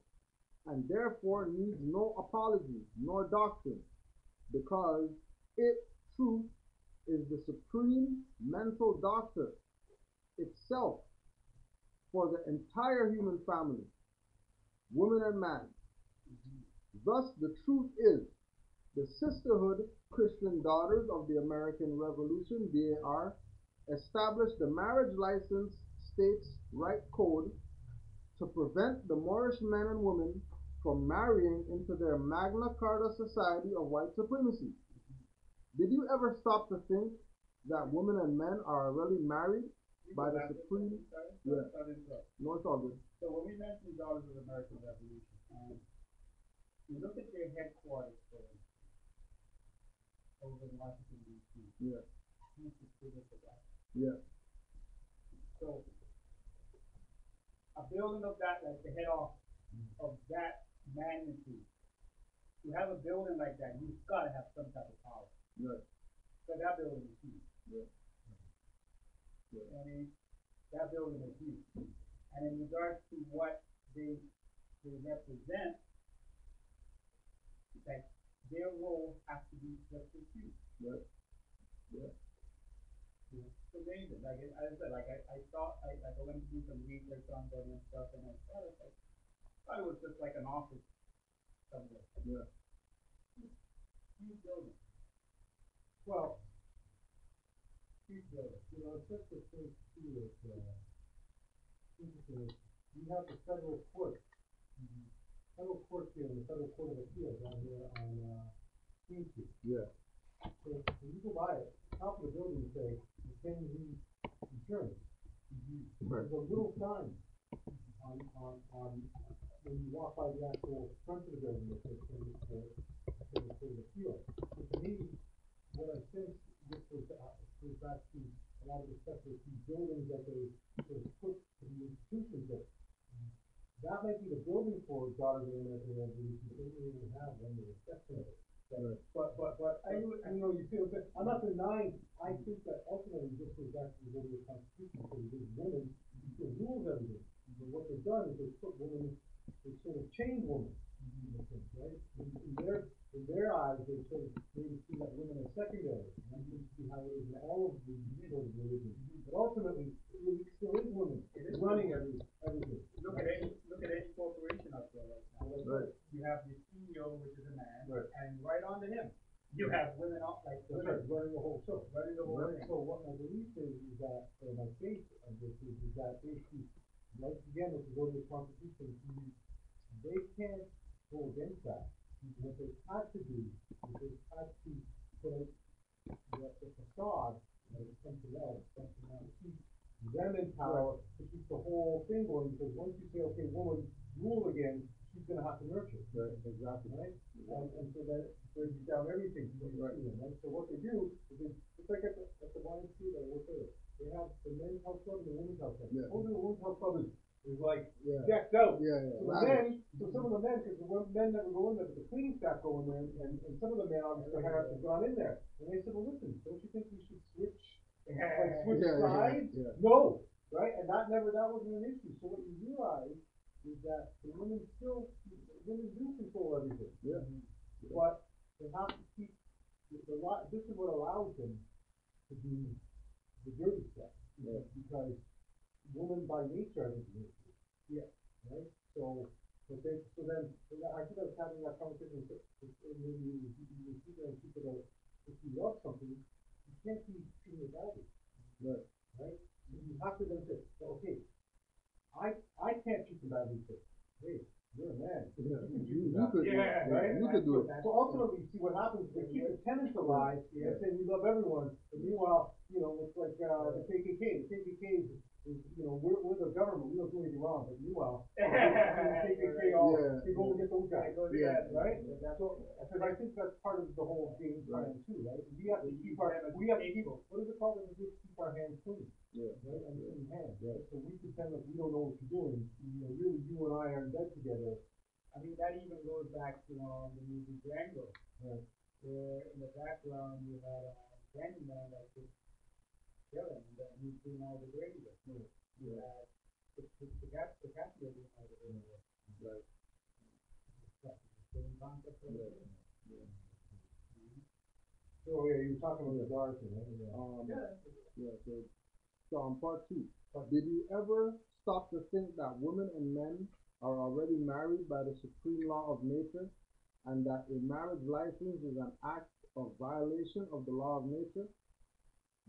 and therefore needs no apology nor doctrine, because it, truth, is the supreme mental doctor itself for the entire human family, woman and man. Thus, the truth is, the Sisterhood Christian Daughters of the American Revolution, BAR, established the Marriage License States Right Code to prevent the Moorish men and women from marrying into their Magna Carta society of white supremacy. Did you ever stop to think that women and men are already married by the supreme? Yeah. No, it's all good. So when we mentioned Daughters of the American Revolution, you look at their headquarters over in Washington, D.C. Yeah. Yeah. So a building of that, like the head office of that magnitude, to have a building like that, you've got to have some type of power. Right. So that building is huge. Yeah. Yeah. I mean, that building is huge. And in regards to what they represent, like their role has to be just as huge. Right. Yeah. It's amazing. Like I said, I thought I went to do some research on them and stuff, and I thought it was just like an office somewhere. Yeah. Huge building. Well, huge building. It's just the thing too that interesting. You have the federal court. Federal court here, the Federal Court of Appeals down here on Queen Street. Yeah. So when you go by it, top of the building say McKinsey Insurance. Right. There's a little sign on when you walk by the actual front of the building that says Federal Court of Appeals. So to me, what I think this goes back to a lot of the stuff with these buildings that they put to the institutions there. That might be the building for Daughters of the American Revolution, but they don't even have one of the steps of it. Right. But I know you feel that I'm not denying. I think that ultimately this goes back to the Zodiac Constitution, because it gives women how it is in all of the religions. But ultimately, it still is women running everything. Look at any corporation out there right now. Right. You have the CEO, which is a man, Right. and right under him, you have women out like That's right, running the whole show. running the whole thing. So what my belief is that, or my faith of this is that basically, like again, with the Zodiac Constitution, they can't go against that. What they had to do is they had to put out the facade, when it comes to that, something now to keep them in power, to keep the whole thing going, because once you say, okay, woman, rule again, she's gonna have to nurture. Right, exactly. Right? And so that brings down everything. Right. Right? So what they do is it's like at the YMCA that I work there. They have the men's health club and the women's health club. Yeah. Supposedly the women's health club is like Yeah. decked out. Yeah, yeah. So the men, so some of the men, because the men never go in there, but the cleaning staff go in there, and some of the men obviously have gone in there. And they said, well, listen, don't you think we should switch Yeah. sides? Yeah. No, right? And that wasn't an issue. So what you realize is that the women do control everything. Yeah. But they have to keep this is what allows them to do the dirty stuff. Yeah. Because women by nature are the nature. Yeah. Right? So I think I was having that conversation with maybe you people that if you love something, you can't be treating it badly. Right. Right? You have to then say, okay, I can't treat you badly, so hey, you're a man. Yeah. You You could, yeah, yeah, right? you could do it. So ultimately, see what happens, they keep the tenants alive, and say we love everyone, and meanwhile, it's like, the KKK. The KKK is, we're the government, we don't do anything wrong, but meanwhile, the KKK all, Yeah. they go and get those guys. Yeah. Right? So, because I think that's part of the whole game plan too, right? We have to keep what is it called? We have to keep our hands clean. Yeah. Right? And clean hands. Yeah. So we pretend like we don't know what we're doing, really you and I are in bed together. I mean, that even goes back to the movie Django, Right. where in the background you had Candyman like this villain, and then he's doing all the dirty work. You had the Casio doing all the dirty work. Right. Same concept of Yeah. it. Yeah. So yeah, you were talking about the guard thing, right? Yeah, so on part 2, did you ever stop to think that women and men are already married by the supreme law of nature, and that a marriage license is an act of violation of the law of nature?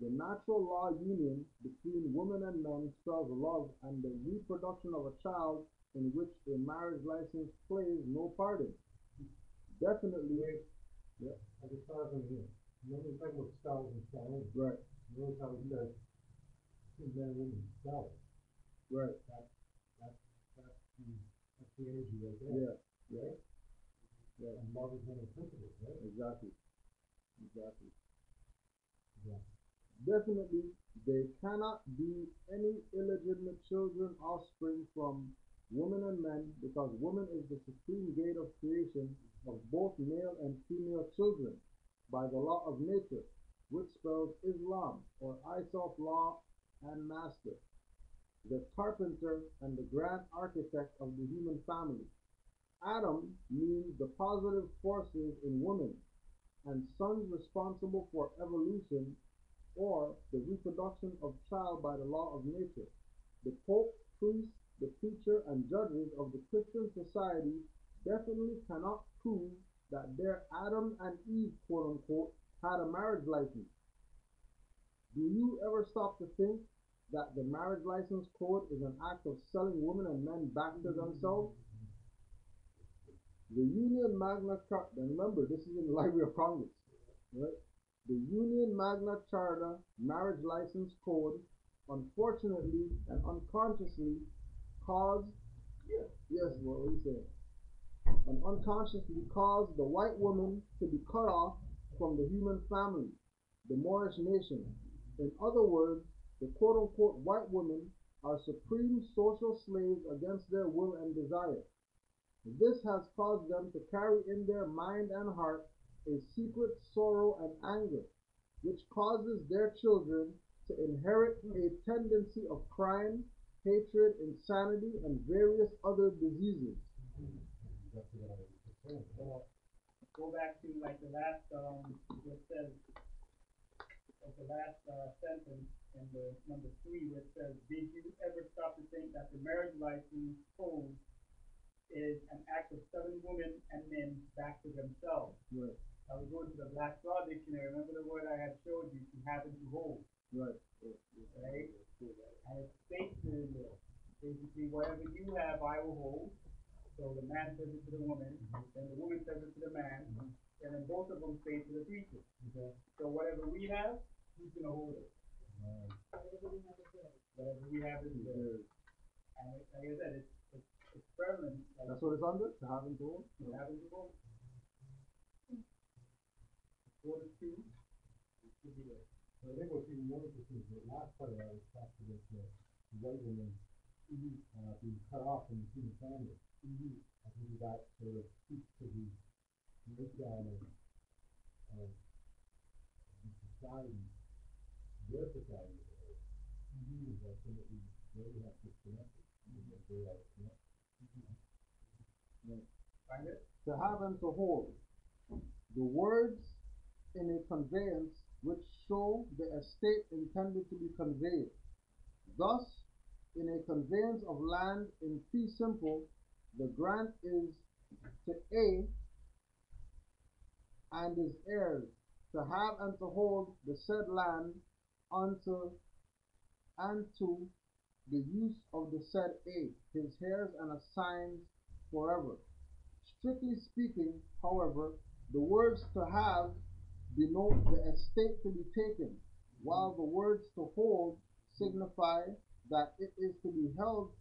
The natural law union between women and men spells love and the reproduction of a child, in which a marriage license plays no part in. Definitely. Yeah. I just thought of it here. Remember we talking about spells and spelling? Right. Notice how he says, men and women spell. Right. That's the energy right there. Yeah. Right? Yeah. And love is one of the principles, right? Exactly. Yeah. Definitely, there cannot be any illegitimate children, offspring from women and men, because woman is the supreme gate of creation of both male and female children by the law of nature, which spells Islam, or Isof law and master, the carpenter and the grand architect of the human family. Adam means the positive forces in woman, and sons responsible for evolution or the reproduction of child by the law of nature. The Pope, priests, the preacher, and judges of the Christian society definitely cannot prove that their Adam and Eve, quote unquote, had a marriage license. Do you ever stop to think that the marriage license code is an act of selling women and men back to themselves? The Union Magna Carta, and remember, this is in the Library of Congress, right? The Union Magna Charta Marriage License Code, unfortunately and unconsciously, caused, yes, what are you saying? And unconsciously caused the white woman to be cut off from the human family, the Moorish nation. In other words, the quote-unquote white women are supreme social slaves against their will and desire. This has caused them to carry in their mind and heart a secret sorrow and anger, which causes their children to inherit a tendency of crime, hatred, insanity, and various other diseases. Go back to like the last, what says, like the last sentence in the number 3, where it says, "Did you ever stop to think that the marriage license code is an act of selling women and men back to themselves?" Right. I was going to the Black Law Dictionary. Remember the word I had showed you, to have and to hold, Right. right? And it states in there, basically, whatever you have, I will hold. So the man says it to the woman, and the woman says it to the man, and then both of them say it to the preacher. Okay. So whatever we have, who's gonna hold it? Whatever we have is theirs. And like I said, it's prevalent. Like, That's what it's under? To have and to hold? you have it to hold. 4 to 2, it should be there. I think what's even more interesting is the last part of that is talks about the white women being cut off from the human family. I think that sort of speaks to the breakdown of the society, their society. Is that ultimately they have disconnected, because they are connected. Find it? To have and to hold. The words in a conveyance which show the estate intended to be conveyed. Thus, in a conveyance of land in fee simple, the grant is to A and his heirs to have and to hold the said land unto and to the use of the said A, his heirs and assigns forever. Strictly speaking, however, the words to have denote the estate to be taken, while the words to hold signify that it is to be held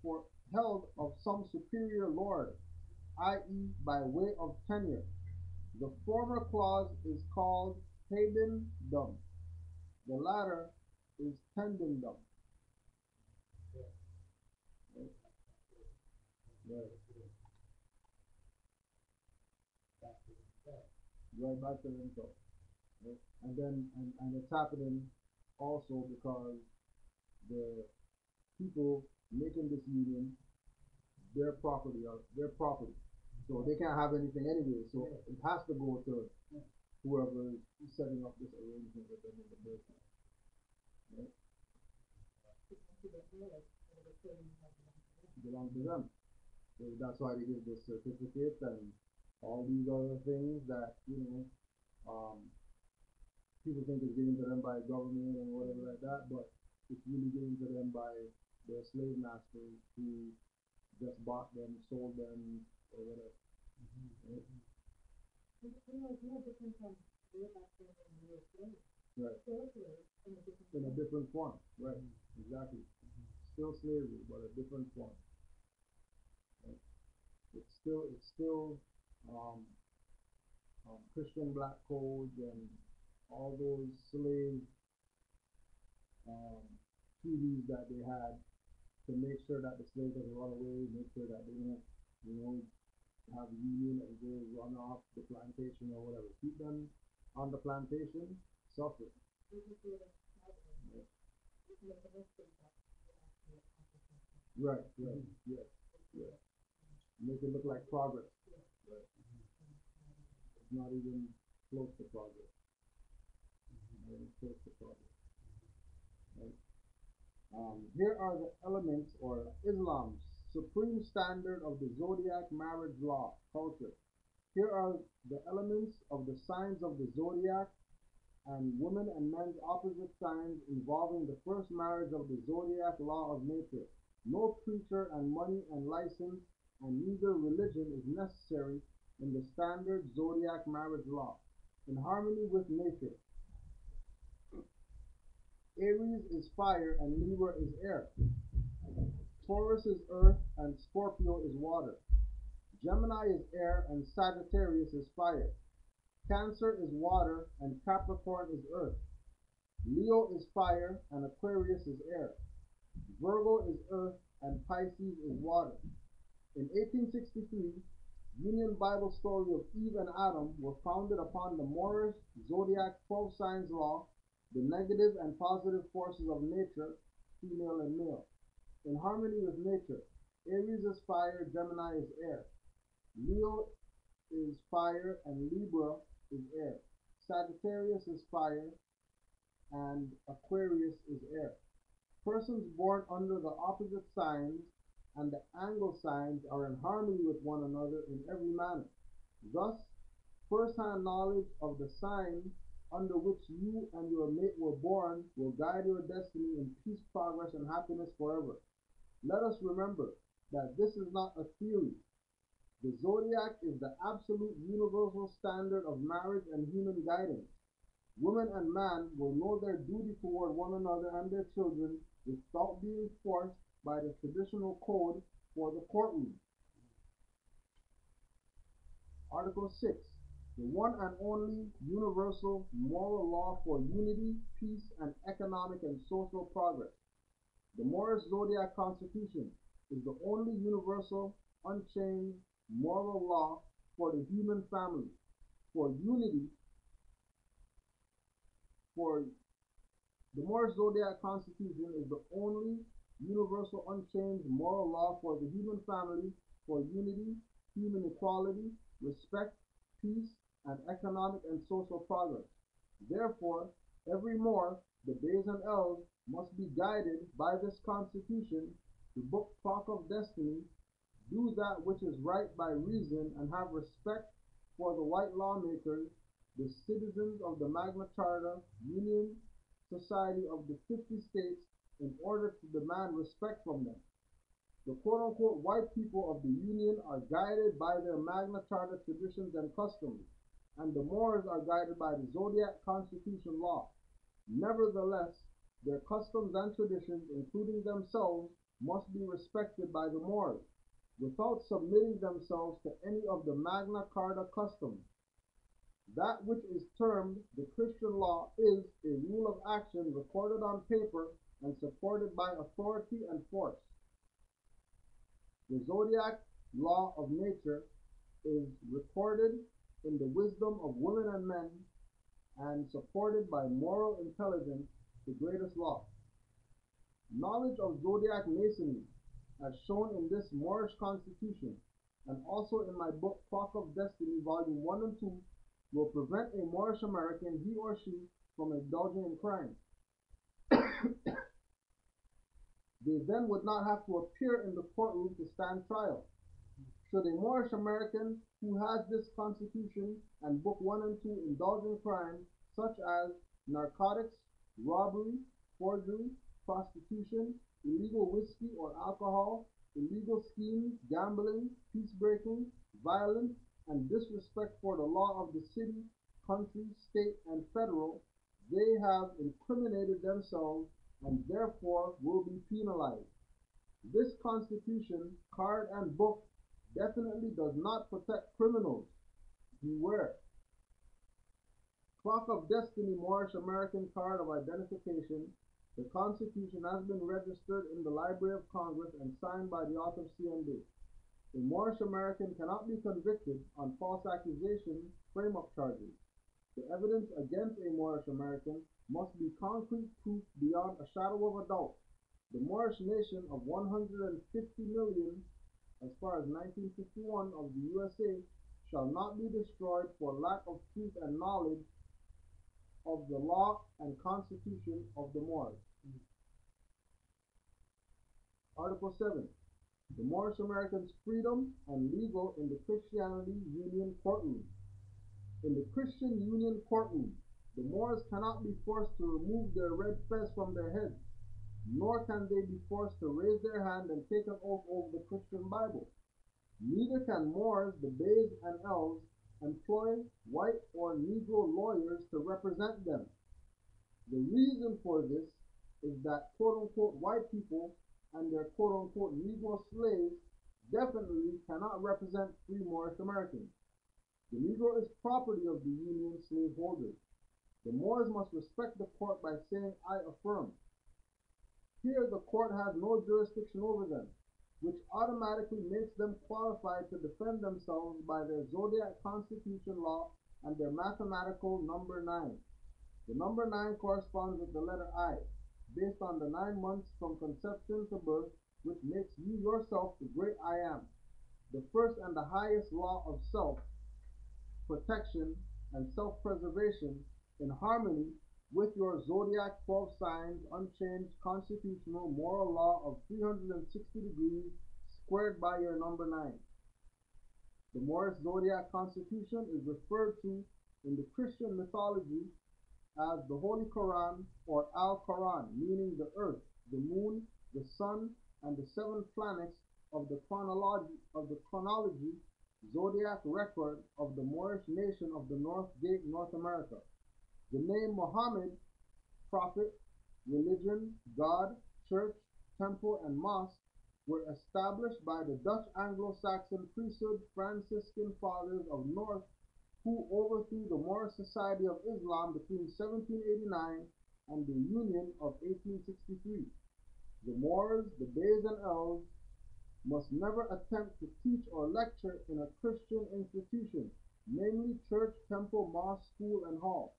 of some superior lord, i.e. by way of tenure. The former clause is called habendum, the latter is tendendum. Right back to themselves. Right? And then and it's happening also because the people making this union, their property. So they can't have anything anyway. So it has to go to whoever is setting up this arrangement with them in the business. Right? Belong to them. So that's why they give this certificate and all these other things that, people think is given to them by government and whatever like that, but it's really given to them by their slave masters who just bought them, sold them, or whatever. Right? Right. In a different form. Right. Exactly. Still slavery, but a different form. Right? It's still Christian black codes and all those slave treaties that they had to make sure that the slave doesn't run away, make sure that they don't, have a union and go run off the plantation or whatever. Keep them on the plantation, suffering. Right, yeah. Make it look like progress. Right. It's not even close to progress. Not even close to progress. Right. Here are the elements or Islam's supreme standard of the Zodiac marriage law culture. Here are the elements of the signs of the Zodiac and women and men's opposite signs involving the first marriage of the Zodiac law of nature. No preacher and money and license and neither religion is necessary in the standard Zodiac marriage law. In harmony with nature, Aries is fire and Libra is air. Taurus is earth and Scorpio is water. Gemini is air and Sagittarius is fire. Cancer is water and Capricorn is earth. Leo is fire and Aquarius is air. Virgo is earth and Pisces is water. In 1863, Union Bible story of Eve and Adam were founded upon the Moorish Zodiac 12 signs law, the negative and positive forces of nature, female and male. In harmony with nature, Aries is fire, Gemini is air. Leo is fire and Libra is air. Sagittarius is fire and Aquarius is air. Persons born under the opposite signs and the angle signs are in harmony with one another in every manner. Thus, first-hand knowledge of the sign under which you and your mate were born will guide your destiny in peace, progress, and happiness forever. Let us remember that this is not a theory. The zodiac is the absolute universal standard of marriage and human guidance. Woman and man will know their duty toward one another and their children without being forced by the traditional code for the courtroom. Article 6. The one and only universal moral law for unity, peace, and economic and social progress. The Moorish Zodiac Constitution is the only universal, unchanged moral law for the human family, for unity, for the Moorish Zodiac Constitution is the only universal, unchanged moral law for the human family, for unity, human equality, respect, peace, and economic and social progress. Therefore, every Moor, the Bays and Elves, must be guided by this Constitution to book clock of destiny, do that which is right by reason, and have respect for the white lawmakers, the citizens of the Magna Charta, Union Society of the 50 states, in order to demand respect from them. The quote-unquote white people of the Union are guided by their Magna Charta traditions and customs, and the Moors are guided by the Zodiac Constitution law. Nevertheless, their customs and traditions, including themselves, must be respected by the Moors, without submitting themselves to any of the Magna Carta customs. That which is termed the Christian law is a rule of action recorded on paper and supported by authority and force. The Zodiac law of nature is recorded in the wisdom of women and men and supported by moral intelligence, the greatest law. Knowledge of Zodiac masonry, as shown in this Moorish constitution, and also in my book Clock of Destiny, Volume 1 and 2, will prevent a Moorish American, he or she, from indulging in crime. They then would not have to appear in the courtroom to stand trial. Should a Moorish American who has this constitution and book 1 and 2 indulge in crimes such as narcotics, robbery, forgery, prostitution, illegal whiskey or alcohol, illegal schemes, gambling, peace breaking, violence, and disrespect for the law of the city, country, state, and federal, they have incriminated themselves and therefore will be penalized. This constitution, card, and book definitely does not protect criminals. Beware. Clock of Destiny Moorish American Card of Identification. The Constitution has been registered in the Library of Congress and signed by the author CMD. A Moorish American cannot be convicted on false accusations, frame-up charges. The evidence against a Moorish American must be concrete proof beyond a shadow of a doubt. The Moorish nation of 150 million, as far as 1951 of the USA, shall not be destroyed for lack of truth and knowledge of the law and constitution of the Moors. Article 7. The Moorish Americans' freedom and legal in the Christianity Union courtroom. In the Christian Union courtroom, the Moors cannot be forced to remove their red fez from their heads, nor can they be forced to raise their hand and take an oath over the Christian Bible. Neither can Moors, the Bays and Elves, employ white or Negro lawyers to represent them. The reason for this is that quote-unquote white people and their quote-unquote Negro slaves definitely cannot represent free Moorish Americans. The Negro is property of the Union slaveholders. The Moors must respect the court by saying, "I affirm." Here the court has no jurisdiction over them, which automatically makes them qualified to defend themselves by their Zodiac Constitution law and their mathematical number 9. The number 9 corresponds with the letter I, based on the 9 months from conception to birth, which makes you yourself the great I am, the first and the highest law of self-protection and self-preservation in harmony with your Zodiac 12 signs, unchanged, constitutional, moral law of 360 degrees squared by your number 9. The Moorish Zodiac Constitution is referred to in the Christian mythology as the Holy Quran or Al-Quran, meaning the earth, the moon, the sun, and the 7 planets of the chronology zodiac record of the Moorish nation of the North Gate, North America. The name Muhammad, prophet, religion, God, church, temple, and mosque were established by the Dutch Anglo-Saxon priesthood Franciscan fathers of North who overthrew the Moorish Society of Islam between 1789 and the Union of 1863. The Moors, the Beys and Elves must never attempt to teach or lecture in a Christian institution, namely church, temple, mosque, school, and hall.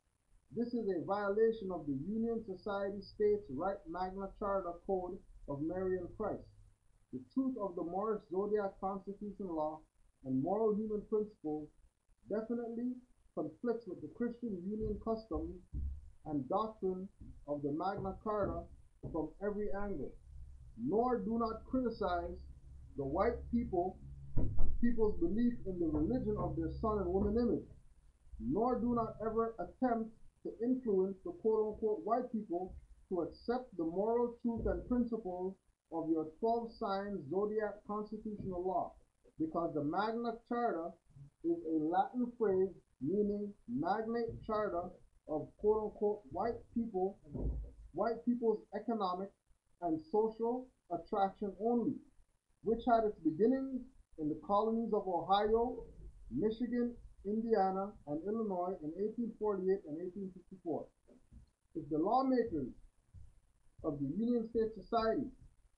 This is a violation of the Union Society States Right Magna Charta Code of Marian Christ. The truth of the Moorish Zodiac Constitution law and moral human principles definitely conflicts with the Christian Union customs and doctrine of the Magna Carta from every angle. Nor do not criticize the white people's belief in the religion of their sun and woman image. Nor do not ever attempt to influence the quote-unquote white people to accept the moral truth and principles of your 12 signs zodiac constitutional law, because the Magna Charta is a Latin phrase meaning magnate charta of quote-unquote white people's economic and social attraction only, which had its beginnings in the colonies of Ohio, Michigan, Indiana, and Illinois in 1848 and 1854. If the lawmakers of the Union State Society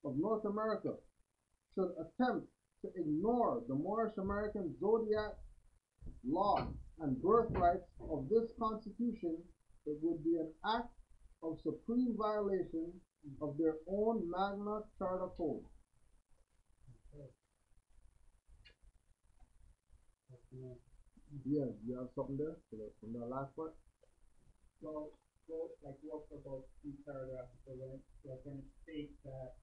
of North America should attempt to ignore the Moorish American Zodiac law and birthrights of this Constitution, it would be an act of supreme violation of their own Magna Charta Code. Yeah, you have something there from that last part? So, like what about the paragraph? So when it states that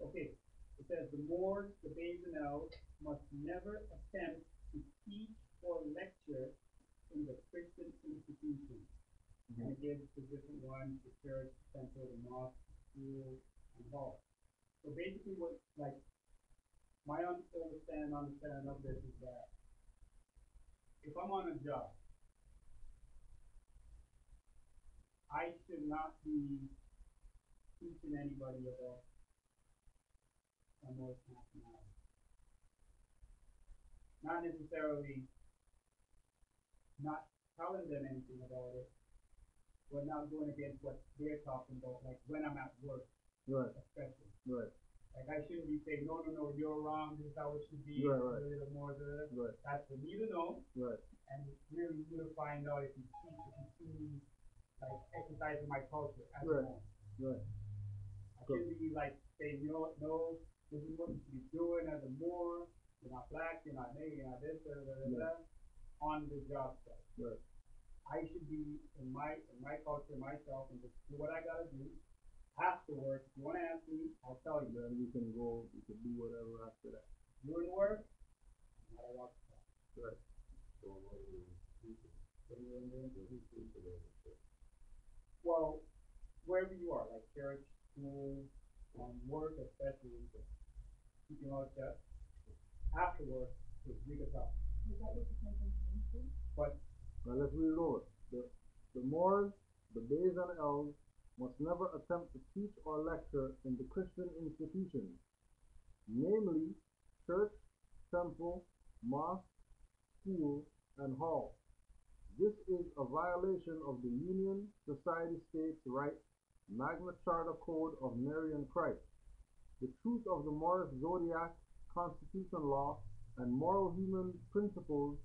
okay, it says the Moors, the Beys and Elves must never attempt to teach or lecture in the Christian institution. And it gives the different ones, the church, temple, the mosque, school, and hall. So basically what, like, my understanding of this is that if I'm on a job, I should not be teaching anybody about a Moorish nationality. Not necessarily not telling them anything about it, but not going against what they're talking about, like when I'm at work, Right. especially. Right. Like I shouldn't be saying, no, you're wrong, this is how it should be, Right. a little more, Right. That's for me to know, Right. and really will find out if you teach, if you see, like, exercising my culture as Right. a Moor. Right. I shouldn't be like saying, you know what, no, this is what you should be doing as a Moor, you're not black, you're not Native, you're not this, on the job site. Right. I should be in my culture, myself, and just do what I gotta do. Afterwards, if you wanna ask me, I'll tell you. Then we can go, we can do whatever after that. Doing work, I don't want to stop. Right. Well, wherever you are, like church, school, work, especially, keep your mouth shut. Afterwards, we can talk. Is that what the sentence means? But Now let's read it over. The Moors, the Beys and Elves must never attempt to teach or lecture in the Christian institutions, namely church, temple, mosque, school, and hall. This is a violation of the Union Society States Right Magna Charta Code of Marian Christ. The truth of the Moorish Zodiac Constitution law and moral human principles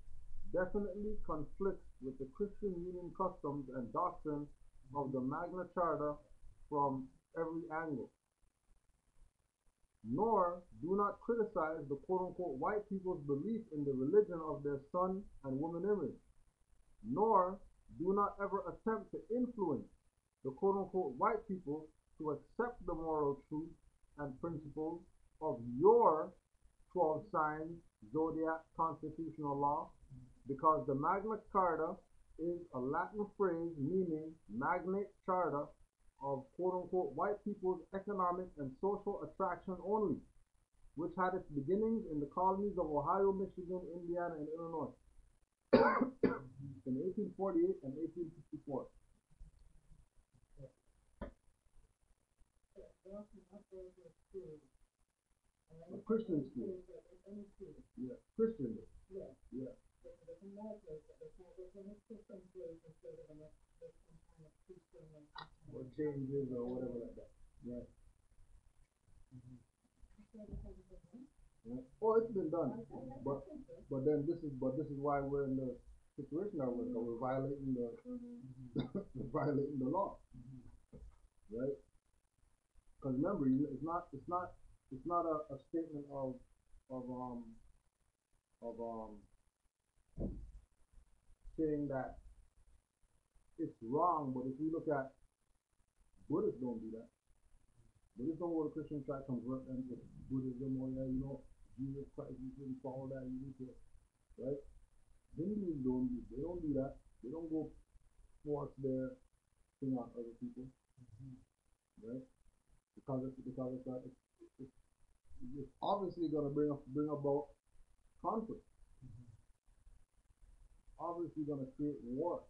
definitely conflicts with the Christian Union customs and doctrine of the Magna Charta from every angle. Nor do not criticize the quote-unquote white people's belief in the religion of their sun and woman image. Nor do not ever attempt to influence the quote-unquote white people to accept the moral truth and principles of your 12 signs Zodiac constitutional law, because the Magna Carta is a Latin phrase meaning magnate charta of quote-unquote white people's economic and social attraction only, which had its beginnings in the colonies of Ohio, Michigan, Indiana, and Illinois in 1848 and 1854. A Christian school. Yeah, Christian. Yeah. Yeah. Or changes or whatever like that. Right. Yeah. Oh, it's been done, but then this is why we're in the situation that we're in. We're violating the we're violating the law, right? Because remember, it's not a statement of saying that it's wrong. But if we look at Buddhists, don't do that. Buddhists don't go to Christian try to convert them to Buddhism, or Jesus Christ, you shouldn't follow that, you need to, right? Hindus don't do that. They don't go force their thing on other people, right? Because it's obviously gonna bring about conflict. Obviously gonna create war,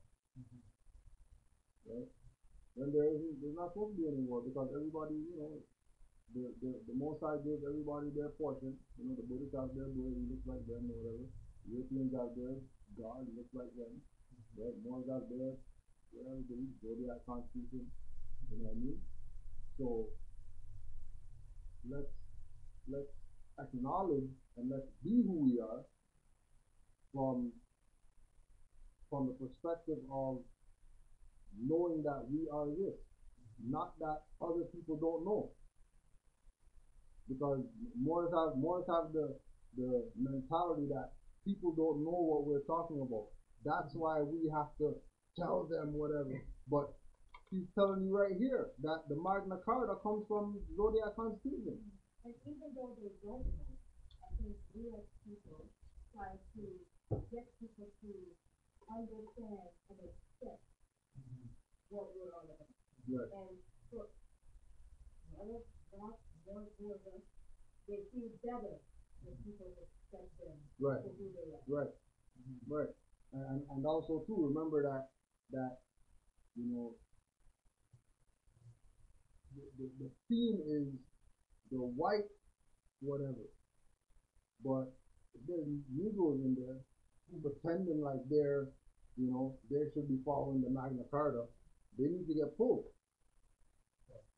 right? Then there's not supposed to be any war, because everybody, the Most High gives everybody their portion. The Buddhists have their Buddha, he looks like them or whatever. Europeans have their God, he looks like them. Right? Moors have their whatever belief, Zodiac constitution. You know what I mean? So let's acknowledge and let's be who we are from the perspective of knowing that we are this, not that other people don't know. Because Moors have the mentality that people don't know what we're talking about. That's why we have to tell them whatever. But he's telling you right here that the Magna Carta comes from Zodiac Constitution. And even though they don't know, I think we as people try to get people to understand and accept what we're all about. Right. And so, other black, more border, they feel better when people accept them Right. for who they are. Right. Right. And also too, remember that the theme is the white whatever. But if there's Negroes in there pretending like they should be following the Magna Carta, they need to get pulled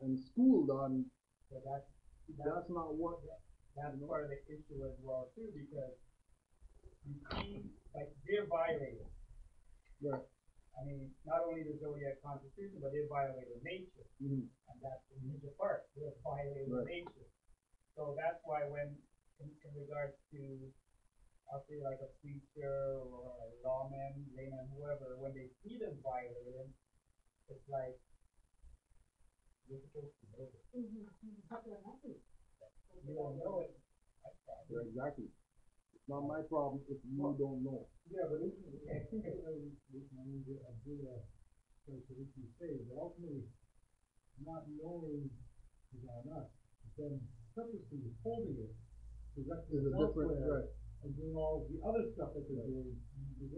and schooled on. So that's not what. That's part of the issue as well too, because you see, like, they're violating. Right. I mean, not only the Zodiac Constitution, but they're violating nature. Mm-hmm. And that's the major part. They're violating nature. So that's why when, in regards to, I'll say like a preacher or a lawman, layman, whoever, when they see them violating, it's like, you're supposed to know it. You don't know it. Yeah, exactly. It's not my problem if you don't know. Yeah, but I think a good place that we can say that ultimately not knowing is on us. Then purposely withholding it Is a different, right. and doing all the other stuff that they're doing is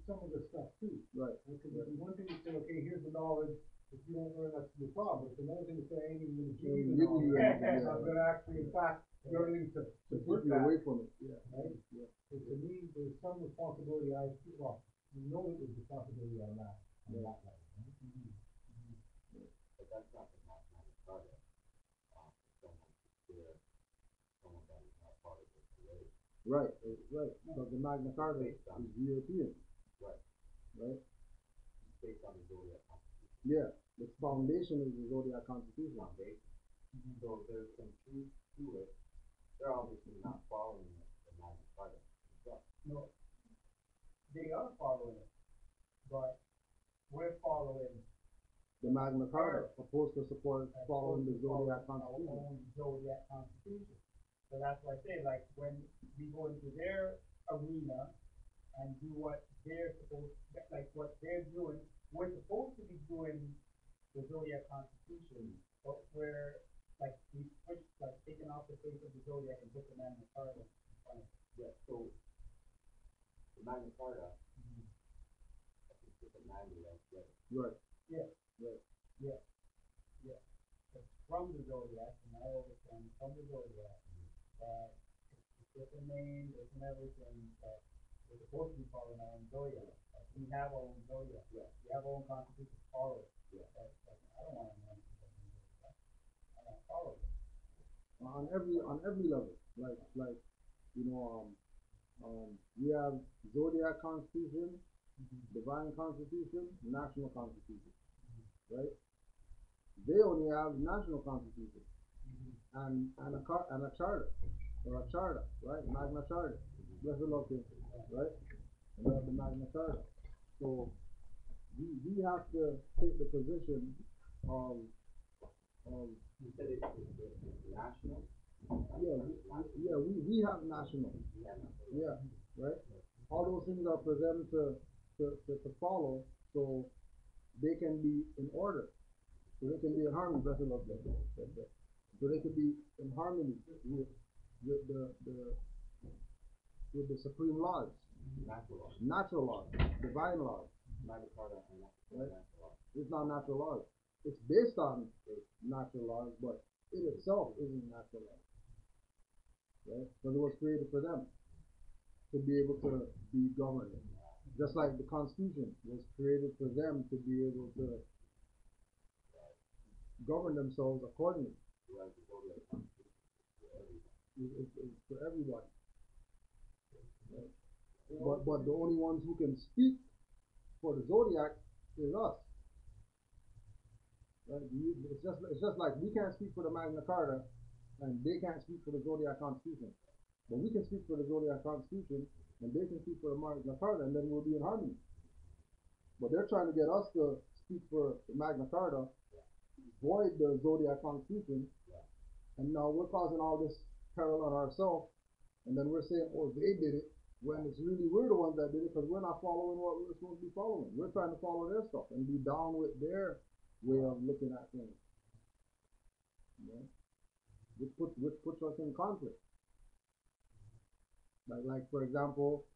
some of the stuff too. Right. Because one thing to say, okay, here's the knowledge. If you don't learn, that's your problem. It's another thing to say, I ain't even going to give you the knowledge. I'm going to actually, in fact, learning to keep you away from it. Yeah. Right? Yeah. So to me, there's some responsibility you know that there's responsibility on that level. Right? But that's not the Magna Carta. Someone that is not part of this race. Right, right. Because the Magna Carta is European. Right. Right? It's based on the Zodiac Constitution. Yeah. Its foundation is the Zodiac Constitution. Foundation. So there's some truth to it. They're obviously not following the Magna Carta itself. No, they are following it, but we're following The Magna Carta, opposed to support following the Zodiac our Constitution. own Zodiac Constitution. So that's why I say, like, when we go into their arena and do what they're supposed, like what they're doing, we're supposed to be doing the Zodiac Constitution, but we're like we switch, like taking off the face of the Zodiac and put the Magna Carta on it. Yeah, so the Magna Carta, I think it's a manual altogether. Right. Yeah, Right. yeah, yeah. It's from the Zodiac, and I understand from the Zodiac, but it's different names, different everything, but we're supposed to be following our own Zodiac. Like, we have our own Zodiac. Yeah. We have our own constitution to follow it. Yeah. But, like, I don't want to know anything from the Zodiac. I don't follow it. On every level, like you know, we have Zodiac Constitution, Divine Constitution, National Constitution, right? They only have National Constitution and a charter or a charter, right? Magna Charta. That's a lot of right? And we have the Magna Carta. So we have to take the position of You said it's national? we have national. Yeah, right? All those things are for them to follow so they can be in order. So they can be in harmony, bless the Lord. So they can be in harmony with the supreme laws. Natural laws, divine laws. Magna Carta and Right? natural law. It's not natural laws. It's based on natural laws, but it itself isn't natural law. Right? Because it was created for them to be able to be governed. Just like the Constitution was created for them to be able to govern themselves accordingly. Whereas the Zodiac Constitution It's for everybody. Right? But the only ones who can speak for the Zodiac is us. Right? It's just like we can't speak for the Magna Carta and they can't speak for the Zodiac Constitution. But we can speak for the Zodiac Constitution and they can speak for the Magna Carta, and then we'll be in harmony. But they're trying to get us to speak for the Magna Carta, void the Zodiac Constitution, and now we're causing all this peril on ourselves, and then we're saying, oh, they did it, when it's really we're the ones that did it, because we're not following what we're supposed to be following. We're trying to follow their stuff and be down with their way of looking at things. You know? Which puts us in conflict. Like for example,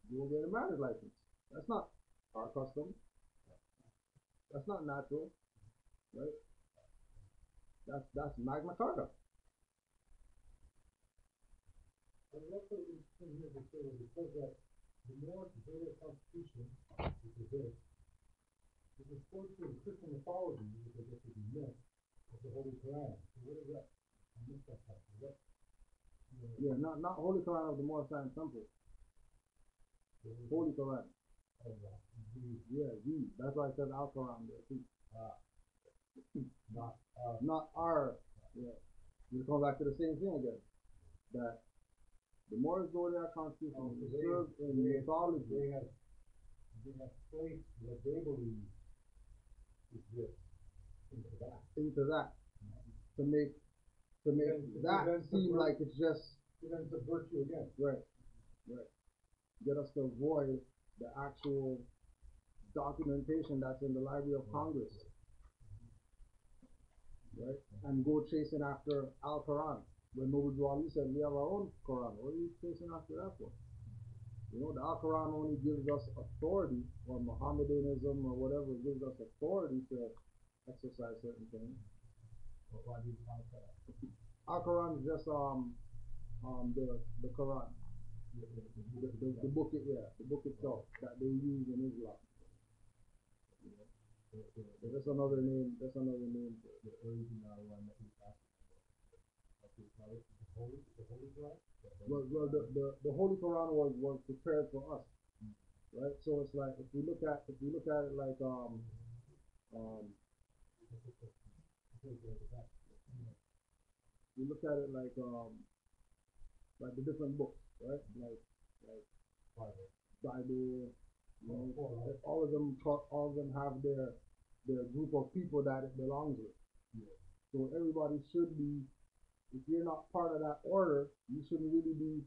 go get a marriage license. That's not our custom. That's not natural, right? That's Magna Carta. But it's also interesting here to say that because that the more Zodiac Constitution, which is this, is supposed to the Christian mythology, which I guess would be myth, of the Holy Quran. So what is that? I missed that part. Is that, Yeah, not Holy Quran of the Moor Science Temple. Holy Quran. oh, Yeah, that's why I said Al Quran there too. not, Not our. Yeah. You come back to the same thing again. That the Moor Zodiac Constitution serves in mythology. they have placed what they believe is this into that. To make that seem like it's just Then it's a virtue again. right. Get us to avoid the actual documentation that's in the Library of Congress, right? And go chasing after Al Quran. When Noble Ali said we have our own Quran, what are you chasing after that for? You know, the Al Quran only gives us authority, or Mohammedanism or whatever gives us authority to exercise certain things. Why do you count that? Al Quran is just the Quran, the book the book itself that they use in Islam. You know? That's another name. That's another name for The original one that we talked about. What we call it, the Holy Quran? Well, the Holy Quran was prepared for us, right? So it's like if we look at it like we look at it like the different books, right? Like Bible, you know, all of them have their group of people that it belongs with. Yeah. So everybody should be, if you're not part of that order, you shouldn't really be,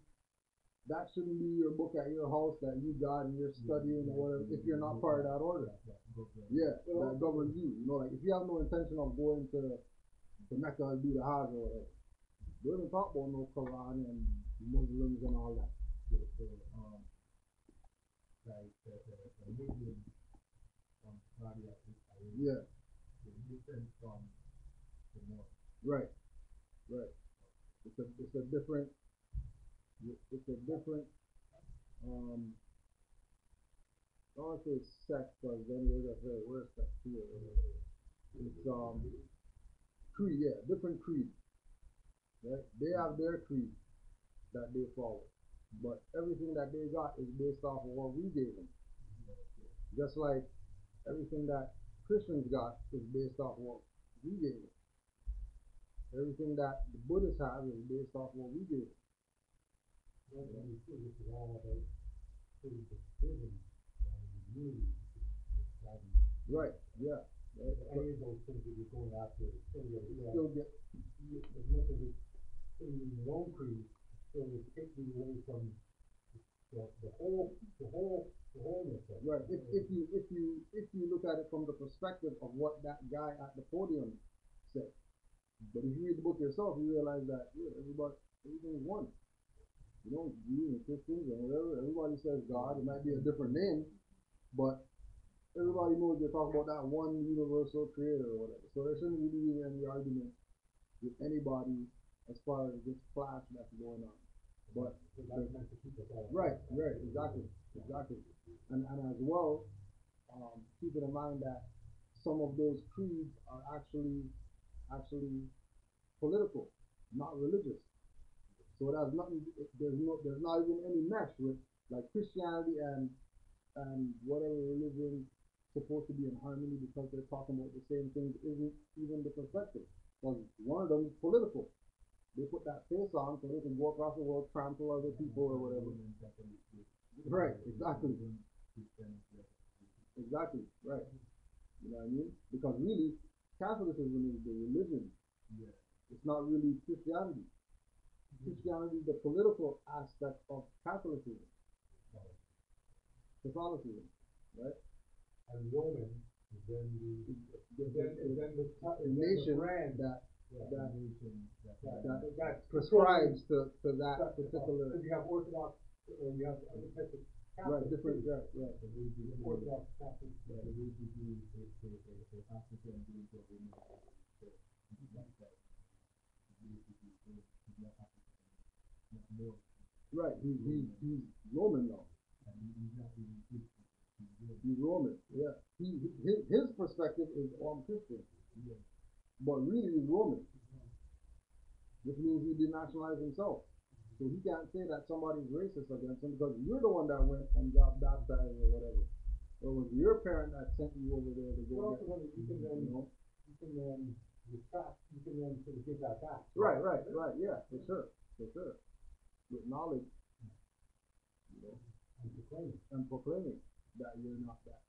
that shouldn't be your book at your house that you got and you're studying or whatever, if you're not part of that order. Yeah, that governs you. You know, like if you have no intention of going to Mecca and do the Hajj or whatever, they don't talk about no Quran and Muslims and all that. Like the Muslim Zodiac is Yeah, different from the North. right, right. It's a different, um, I don't want to say sect, because then they're gonna say we're a sect too. Or whatever. It's creed, yeah, different creed. Right? They have their creed that they follow, but everything that they got is based off of what we gave them. Just like everything that Christians got is based off of what we gave them. Everything that the Buddhists have is based off of what we gave them. This is all about putting the vision and the unity. Right, yeah. Right. Any of those things that you're going after, still get, as much as it's putting in your own creed, still it's taking away from the wholeness of it. Right. If you look at it from the perspective of what that guy at the podium said, but if you read the book yourself, you realize that everything is one. You know, Jews and Christians and whatever, everybody says God. It might be a different name, but everybody knows you're talking about that one universal creator or whatever. So there shouldn't really be any argument with anybody as far as this clash that's going on. But right, exactly. And as well, keeping in mind that some of those creeds are actually political, not religious. So it has nothing. There's not even any mesh with like Christianity and whatever religion supposed to be in harmony because they're talking about the same things. Isn't even the perspective. Because one of them is political. They put that face on so they can go across the world, trample other people or whatever. Right, exactly. Exactly, right. You know what I mean? Because really, Catholicism is the religion. Yeah. It's not really Christianity. Christianity is the political aspect of Catholicism. Catholicism, right? And Roman is then the nation that prescribes to that particular. Because you have Orthodox, you have other types of Catholics. Right, different, right. The Orthodox Catholics, they have to go and do it. Right, he's Roman now. He's Roman, yeah. His perspective is on Christian, but really he's Roman, which means he denationalized himself. So he can't say that somebody's racist against him because you're the one that went and got baptized or whatever. Or it was your parent that sent you over there to go get, you can then retract, you can then sort of give that back. Right, yeah, for sure. With knowledge, you know, and proclaiming that you're not that,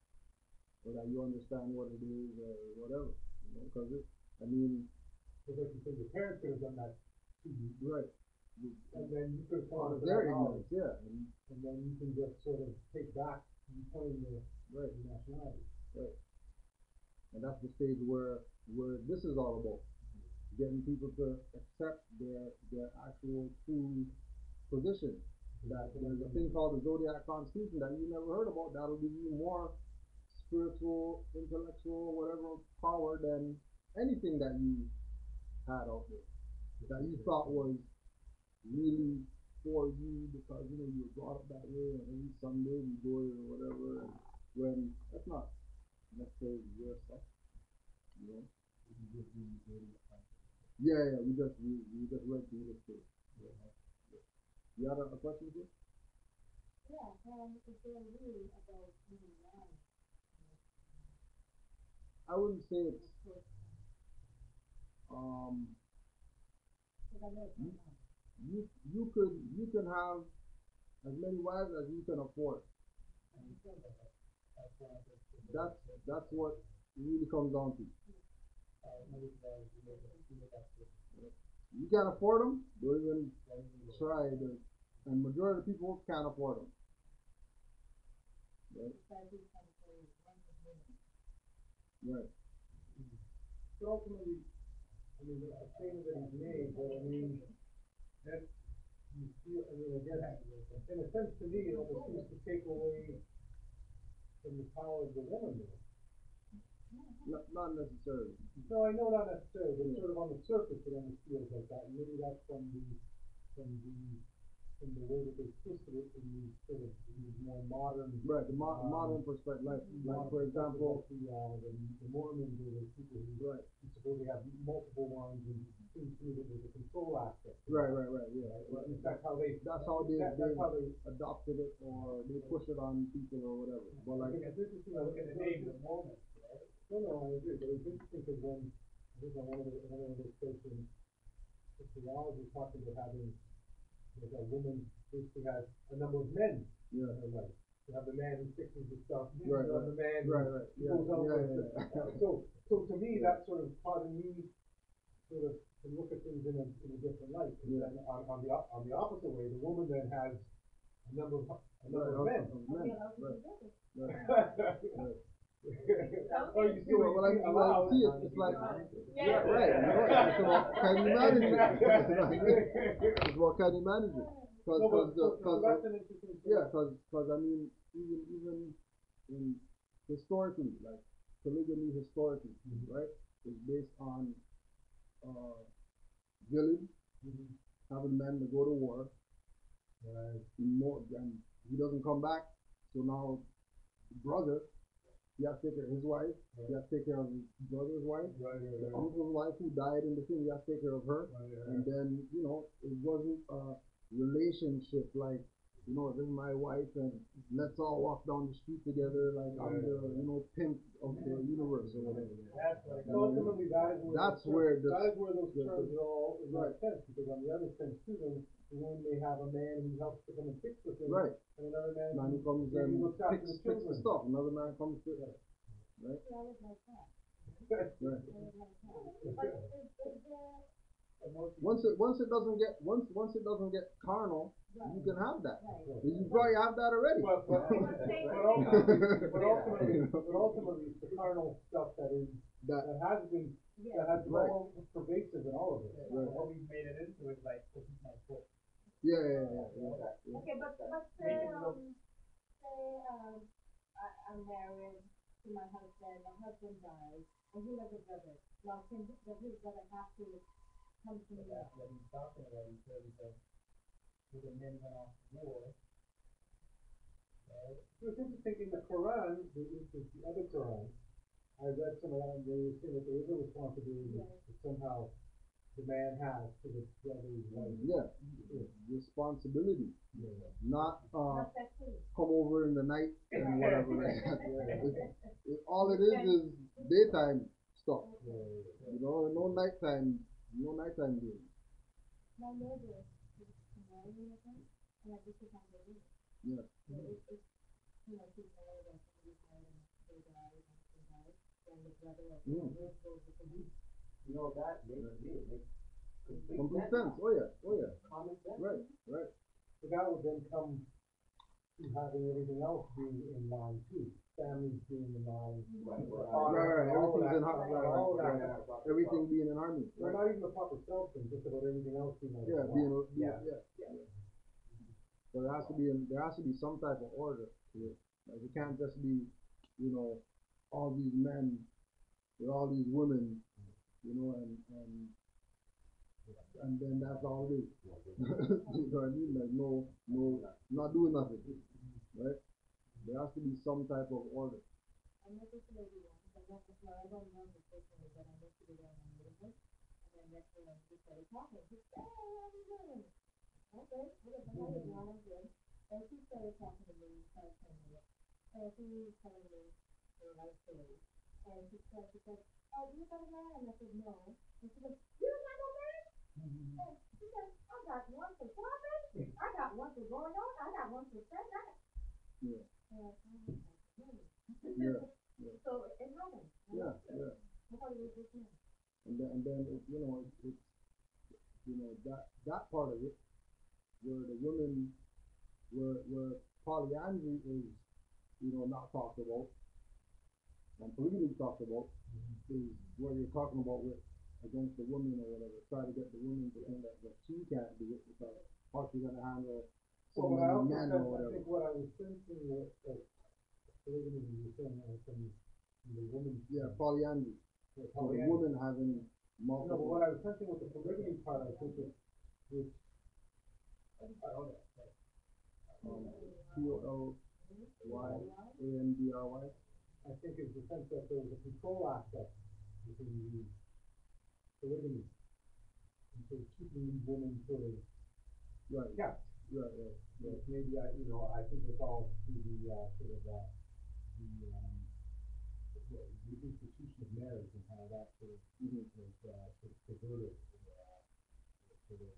or that you understand what it is or whatever, you know, because like you say, your parents could have done that to you. Right. And then you could have out of their ignorance, yeah. And then you can just sort of take back and claim your nationality. Right. And that's the stage where this is all about. Getting people to accept their actual true position. That there's a thing called the Zodiac Constitution that you never heard about that'll give you more spiritual, intellectual, whatever power than anything that you had out there. That you thought was really for you because you know you were brought up that way and every Sunday you go or whatever, and when that's not necessarily your stuff, you know. Yeah, we just read through this too. Yeah. You had a question here? Yeah, is there really about human rights? I wouldn't say it's So Because I know it's not mine. You can have as many wives as you can afford. That's what it really comes down to. You can't afford them, don't even try. And majority of people can't afford them. Right? Right. But ultimately, I mean, a statement that he's made, but I mean, that you feel, I mean, again, in a sense to me, it almost seems to take away from the power of the woman there. Not necessarily. No, I know not necessarily, but sort of on the surface it almost feels like that. And maybe that's from the way that they twisted it in these sort of these more modern Right, the modern perspective, like for example, the Mormons or the people who right, supposedly have multiple ones, and it seems to me that there's a control aspect. right, yeah. Well, at least that's how they Adopted it, or they push it on people or whatever. But like, it's interesting. Look at the name, the Mormons. No, I agree, but it's interesting because when I think on one of those stations, the theology talking about having like a woman basically has a number of men in her life. You have the man who fixes the stuff, you have the man who goes over. So to me, that's sort of causing me sort of to look at things in a different light. And then on the opposite way, the woman then has a number of men. Oh, you see what like, it's like, yeah, right. It's about can you manage it? It's about can you manage it? Because I mean, even in historically, like polygamy historically, right, is based on village, having men to go to war, and he doesn't come back, so now brother. He has to take care of his wife. He has to take care of his brother's wife. The uncle's wife who died in the thing, he has to take care of her. And then, it wasn't a relationship like, this is my wife and let's all walk down the street together like I'm the, pimp of the universe or whatever. Ultimately, that's where those terms are all in that sense, because on the other sense too, then the woman may have a man who helps to come and fix the thing. Right. And another man who comes and fix the stuff. Another man comes to right. Once it doesn't get carnal, you can have that. You probably have that already. But ultimately, it's the carnal stuff that has been all pervasive in all of it. What we made it into is like this is my foot. Yeah. Okay, but say I'm married to my husband dies, and he has a brother. Now, does his brother have to come to me? That's what he's talking about in terms of when the men went off to war. So it's interesting in the Quran, the other Quran, I read some of that and they were saying that there is a responsibility that somehow the man has to the brother's wife. Yeah. Responsibility. Not come over in the night and whatever like that. All it is daytime stuff. No nighttime doing. My neighbor is married with him, and I just can't believe it. Yeah. It's she's married and somebody's married and they die and she dies, and the brother goes with the police. That makes complete sense. Oh yeah. Common sense. Right. So that would then come to having everything else being in line too. Families being in line. Right. Everything's in harmony. Everything being in harmony. Well, not even the proper self thing, just about everything else being like So there has to be some type of order to it. Like it can't just be, all these men with all these women, and then that's all it is. You know what I mean? Like no, not doing nothing, right? There has to be some type of order. I met this lady once, I don't know the person, but I met her in my neighborhood, and then next thing she started talking, she said, hey, how you doing? Okay, I'm good. And she started talking to me, and she was telling me her life story. And she said, oh, do you got a man? And I said, no. And she goes, you don't got no man? listen, I got one for shopping, I got one for going on, I got one for sex, I got. Yeah. Yeah. Yeah. Yeah. So it happens. Yeah. Yeah. How do we do that? And then it, it's that part of it where the women where polyandry is not talked about and polygamy is talked about is what you're talking about with against the woman or whatever. Try to get the woman to think that she can't do it because how she's gonna handle so Well, many men or I whatever. think what I was thinking was that polygamy was saying from the woman's Yeah, polyandry. So the polyandry. woman having No, but multiple. what I was thinking with the polygamy part, I think is POLYANDRY. I think is the sense that there was a control aspect within the polygamy. And so keeping these women sort of Right. kept. Right. Like maybe I think it's all through the sort of the institution of marriage and how that sort of was sort of perverted or sort of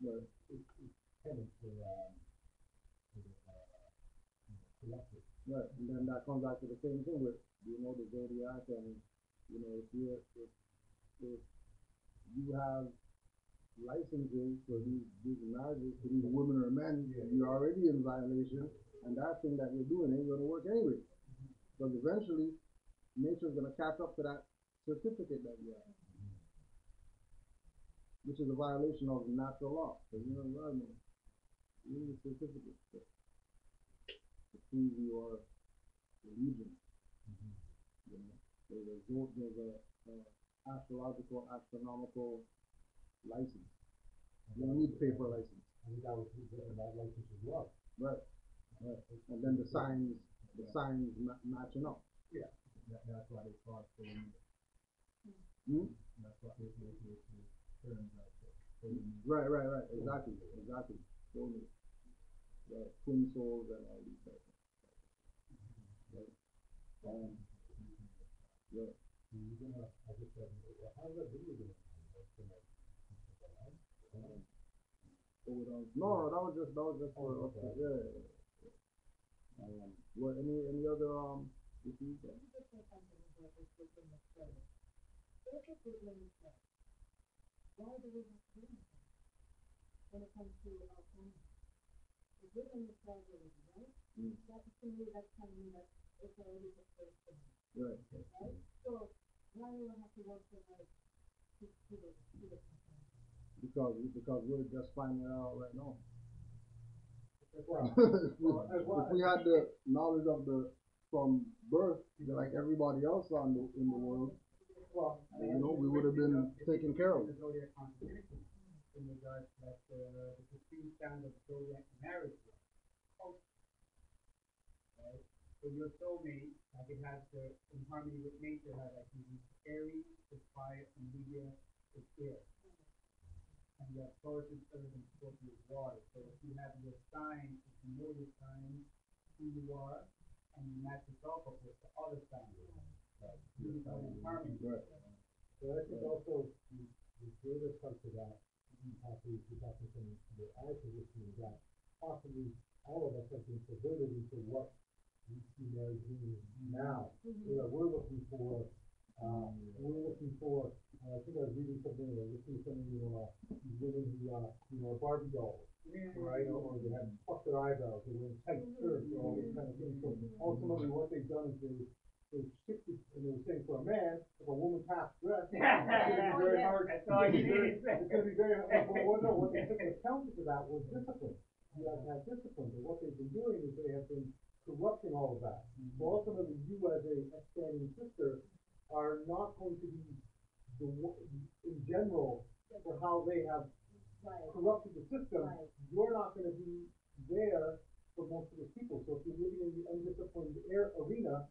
Right. it's tenants were corrupted. Right. And then that comes back to the same thing with the Zodiac and if you have licenses for these marriages to these women or men, you're already in violation, and that thing that you're doing ain't gonna work anyway. Because eventually nature's gonna catch up to that certificate that you have. Which is a violation of natural law. Because you need a certificate to prove your religion. There's a astrological, astronomical license. You don't need paper license. I think that was that license as well. Right. And then the signs matching up. Yeah. That's why they fought for you. That's why they terms like Right. Exactly. Totally. Right. Twin souls and all these things. Right. Yeah. You're gonna, I just said, how's that video going? No, that was just for okay. yeah. What any other issues? Let me just say something about this within the study. If it's within the study, why do we have to do anything when it comes to our family? If within the study, right? That to me, that's telling me that it's already the first thing. Right. Right? So why do I have to work so hard to the Because we're just finding it out right now. Well, if we had the knowledge of from birth, like everybody else in the world, we would have been taken care of. The Zodiac constitution in regards to the supreme standard of Zodiac marriage culture. Right? So your soulmate, like it has in harmony with nature, has like Aries, is fire, and Libra is air. And you have Taurus is earth and Scorpio is water. So if you have your sign, if you know your sign, who you are, and you match yourself up with the other sign. Right. You become in harmony. Right. So I think also the other part to that, possibly if you're talking from our position, is that possibly all of us have been perverted into what we see marriage means now. We're looking for I think I was reading something, these women who, are Barbie dolls, right? Or they have plucked their eyebrows, or wear tight shirts, or all these kind of things. So ultimately what they've done is they shifted, and they were saying for a man, if a woman's half dressed, it's gonna be very hard. It's gonna be very hard. What they took the counter to that was discipline. You have to have discipline, but what they've been doing is they have been corrupting all of that. So ultimately, you as a upstanding sister are not going to be in general for how they have corrupted the system. You're not going to be there for most of the people. So if you're living in the undisciplined arena,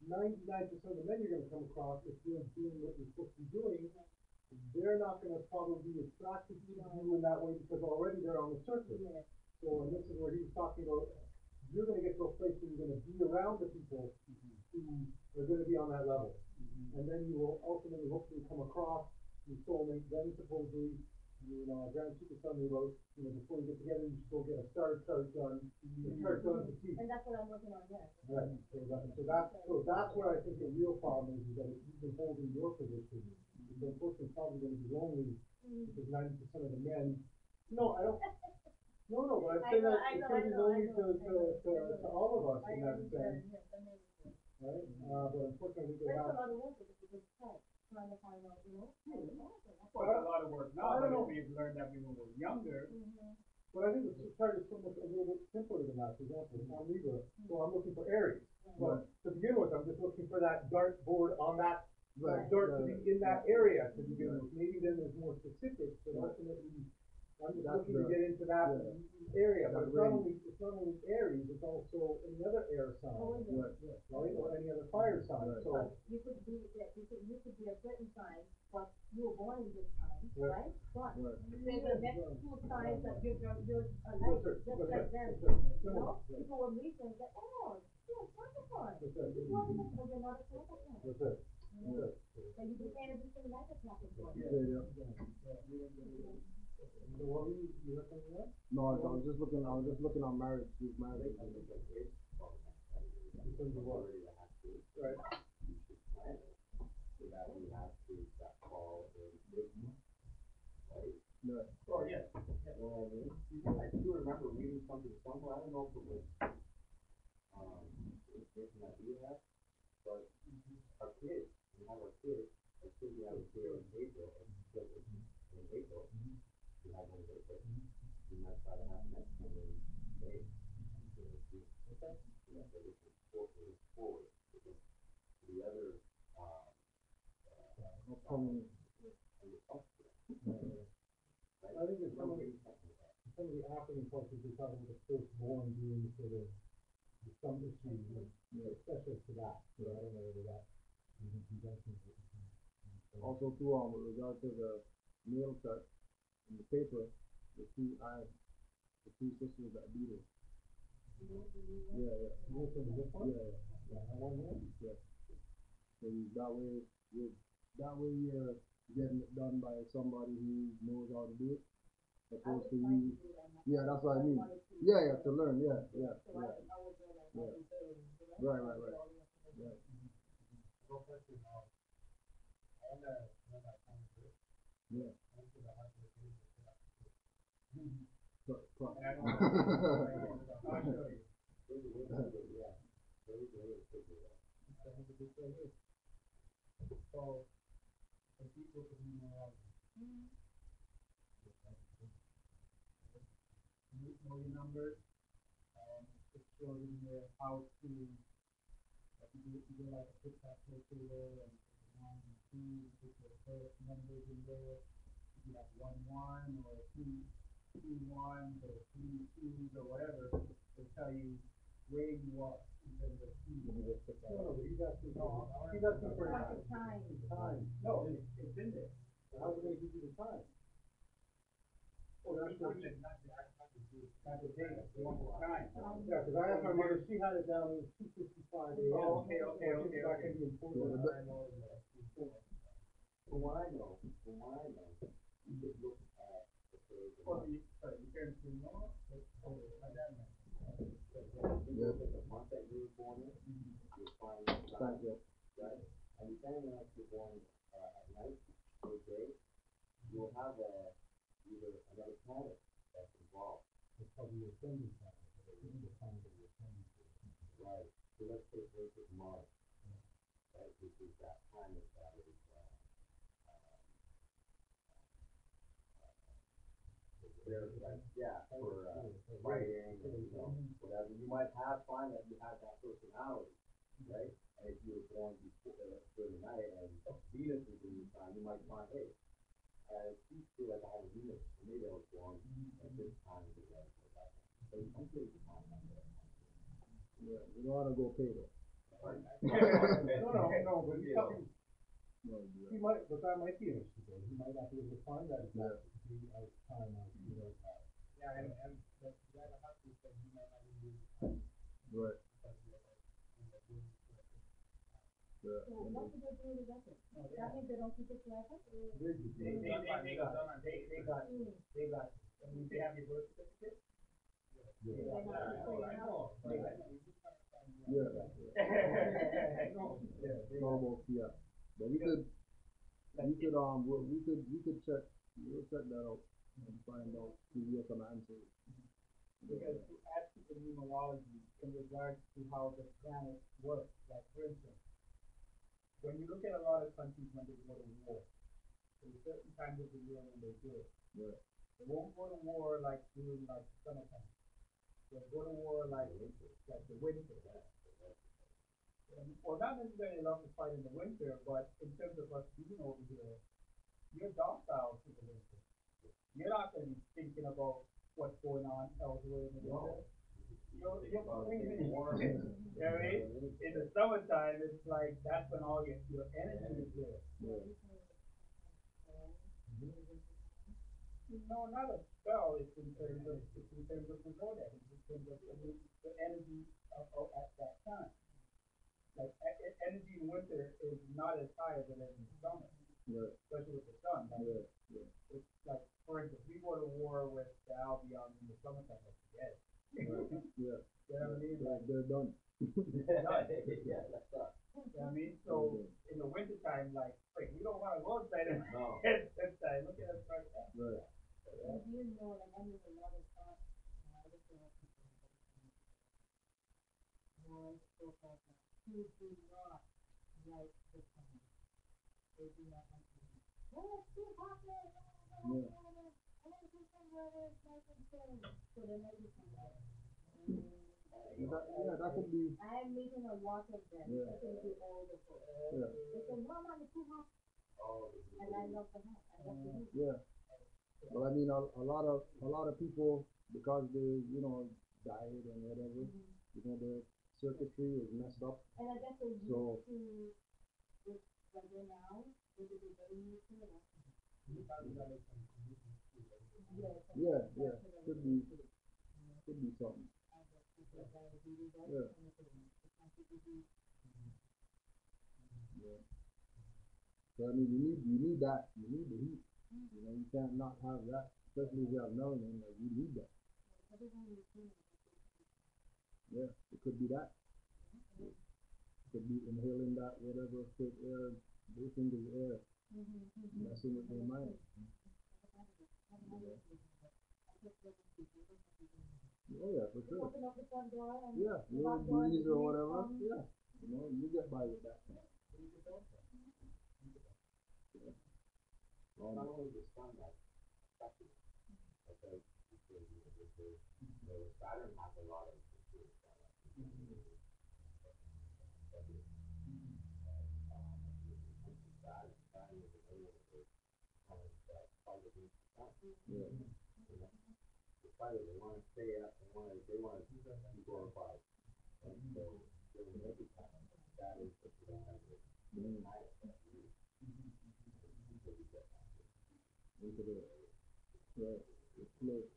99% of the men you're going to come across, if you're doing what you're supposed to be doing, they're not going to probably be attracted to you in that way because already they're on the surface. So, and this is where he's talking about, you're going to get to a place where you're going to be around the people who are going to be on that level. And then you will ultimately hopefully come across your soulmate, then supposedly You know, Grand Chief was telling me about, you know, before we get together, you should go get a star chart done, the chart done to see. And that's what I'm working on next. Right, so that's where I think the real problem is that if you've been holding your position, the unfortunately probably gonna be lonely, because 90% of the men, no, I don't, no, but I'm saying that it's gonna be lonely to all of us in that sense, right? But unfortunately, they That's have. a lot of work, because it's tough, trying to find out, you know? Well, it's a lot of work now, but we've learned that when we were younger. But I think the chart is somewhat a little bit simpler than that. For example, on Libra, so I'm looking for Aries. But to begin with, I'm just looking for that dart board on that dart to be in that area to begin with. Maybe then there's more specifics, but ultimately, I'm just looking to get into that area. But it's not only Aries, it's also any other air sign, right? Or any other fire sign. So You could be a certain sign, but you were born in this time, right? But there's the next two signs that you're alike, just like them. You know, people will meet and say, oh, you're a Capricorn. You're not a Capricorn. that's it. And you do everything like a Capricorn. So what were you looking at? No, I was just looking on marriage. Marriage. Because of what? Right. So that we have to that fall in business, right? Yeah. Oh, yes. You know what I mean? I do remember reading something somewhere, I don't know if it was, information that we have, but our kids, we have our kids we have a kid in April, in April, we have one in April. We might try to have next one in May. Okay. Yeah, so this is forward. The other, Upcoming. I think it's some of the African cultures, they talk about the firstborn being sort of some issue, especially to that. So I don't know whether that is in conjunction with. Also, too, with regard to the nail cut in the paper, the two sisters that beat it. Yeah. You listen to this one? Yeah. I want to. Yeah. So that way you're getting it done by somebody who knows how to do it. Opposed to you. Yeah, that's what I mean. Yeah, to learn. Yeah. Right. Yeah. So, for people to be more know your numbers, it shows in there how to you do like a tic-tac-toe table and 1 and 2, you put the first numbers in there. You have 1 1 or 2 1s or 3 2s or whatever. It'll tell you where you are in terms of No, but he's asking for time. No, it's in there. How are they give you the time? Oh, that's not the date, they want the time. Yeah, because I asked my mother, she had it down as 2:55 a.m. Oh, okay. That can be important. From what I know, you could look at the third. You can see more? You look at the month that you were born in, you'll find the time, right? And depending on if you're born at night or day, you will have either another planet that's involved. It's probably your ascending time, the time that you're ascending to. Right. So let's take a look at Mars, right? Which is that planet that is there's like, for writing and, you know, whatever. You might find that you have that personality, right? And if you were born before, during the night and Venus is in your time, you might find, hey, I feel like I have a Venus, or maybe I was born at this time, or that. So I'm pretty fine on that. Yeah, you don't want to go pay though. No, but he's talking. He might, but that might be an issue though. He might not be able to find that exact time as you know that. Yeah, and the other half is that you might not even use the time. Right. So So what do they do with the record? That means they don't keep it forever? They got, I mean, they have your birth certificate. They have to stay out. Yeah. It's all about fiat. But we could check, we'll check that out and find out, give you some answers. Because to add to the numerology in regards to how the planet works, like for instance, when you look at a lot of countries when they go to war, there's certain times of the year when they do it. Yeah. They won't go to war like during like summertime. They'll go to war like the winter. Well, not necessarily love to fight in the winter, but in terms of us being over here, you're docile to the winter. You're not going to be thinking about what's going on elsewhere in the winter. You're thinking, you know what I mean? In the summertime, it's like that's when all your energy is there. Yeah. No, not a spell. It's in terms of the zodiac. It's in terms of the energy at that time. Like energy in winter is not as high as it is in summer, Yeah. especially with the sun. Like, Yeah. it's like, for instance, we go to war with the Albion in the summertime. Like, forget it. Yeah. You know what I mean? Like, They're done. Yeah, that's right. you know what I mean? So in the wintertime, like, wait, we don't want to go outside and No. this time. Look at us right now. Right. And do you know that I mean a lot of thought, I was going to more so-called who do not like the sun. They do not like the sun. Oh, it's too hot there. Yeah. I want to do some weather, it's nice and sunny. So they make it come out. Yeah, that could be. I am meeting a lot of them. Yeah. I think the older folks. Yeah. They say, no, man, it's too hot. And I love the hot. I love the heat. Yeah. Well, I mean, a lot of people, because they, diet and whatever, their circuitry is messed up. And I guess they're used So- to this weather now. They could be very used to it. Yeah. Could be something. Yeah. Yeah. So I mean, you need that. You need the heat. You can't not have that, especially if you have melanin. Like you need that. Yeah, it could be that. It could be inhaling that whatever fake air, they think is air, messing with their mind. Oh yeah, for sure. Open up the front door and Yeah, the little back door breeze and or the whatever. breeze Yeah, you get by with that. Not only the sun that's affected, because Saturn has a lot of Yeah. They want to stay up, they want to be glorified. And so, during the winter time, that is what you don't have to do. Into the right, it's close.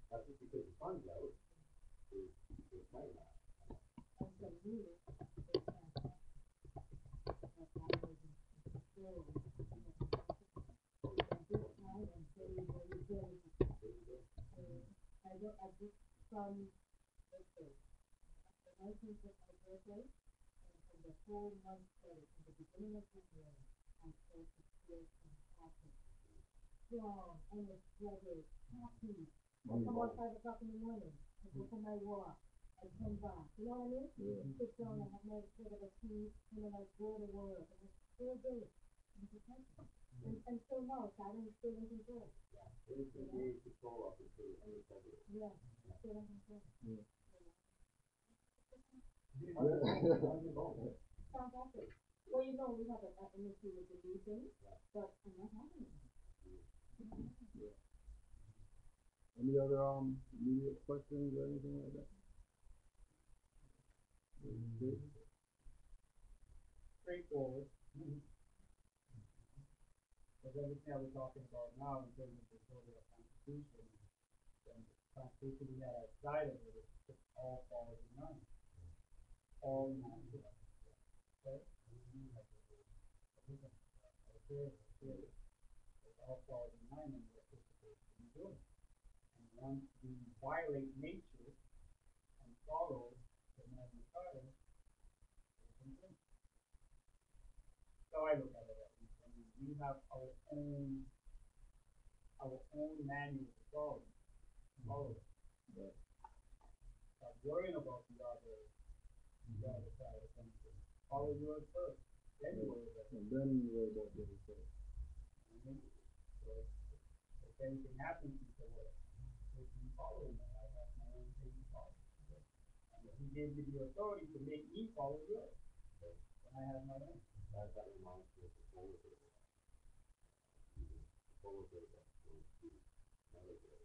That's just because the sun's out, it's night now. I just from birthday. The 19th of my birthday, and from the whole month straight, from the beginning of January, I started to feel some happy, strong, energetic, happy. I come out 5 o'clock in the morning, I go for my walk, I come back, you know what I mean? Yeah. Sit down and have my sort of a tea, and then I go to work, and it's so good. And so now, Saturn is still in control. It is the day control up until the end of February. Yeah, still in control. Yeah. Fantastic. Well, you know, we have an issue with the new thing, but I'm not having it. Yeah. Any other immediate questions or anything like that? Straightforward. Because everything I was talking about now in terms of the Zodiac Constitution and the constitution we had outside of it, it all falls in line. All natural. Okay? It all falls in line and what we're supposed to be doing. And once we violate nature and follow the Magna Carta, so I look at it at least. I mean, we have our own manual to follow. Follow it. Yeah. Stop worrying about the other side of the country. Follow yours first. Then you worry about it. And then you worry about the other side. So if anything happens, you say, well, if you follow me, I have my own thing to follow. And he gave me the authority to make me follow yours. And I have my own. That reminds me of the polar bear. The polar bear that goes to another bear.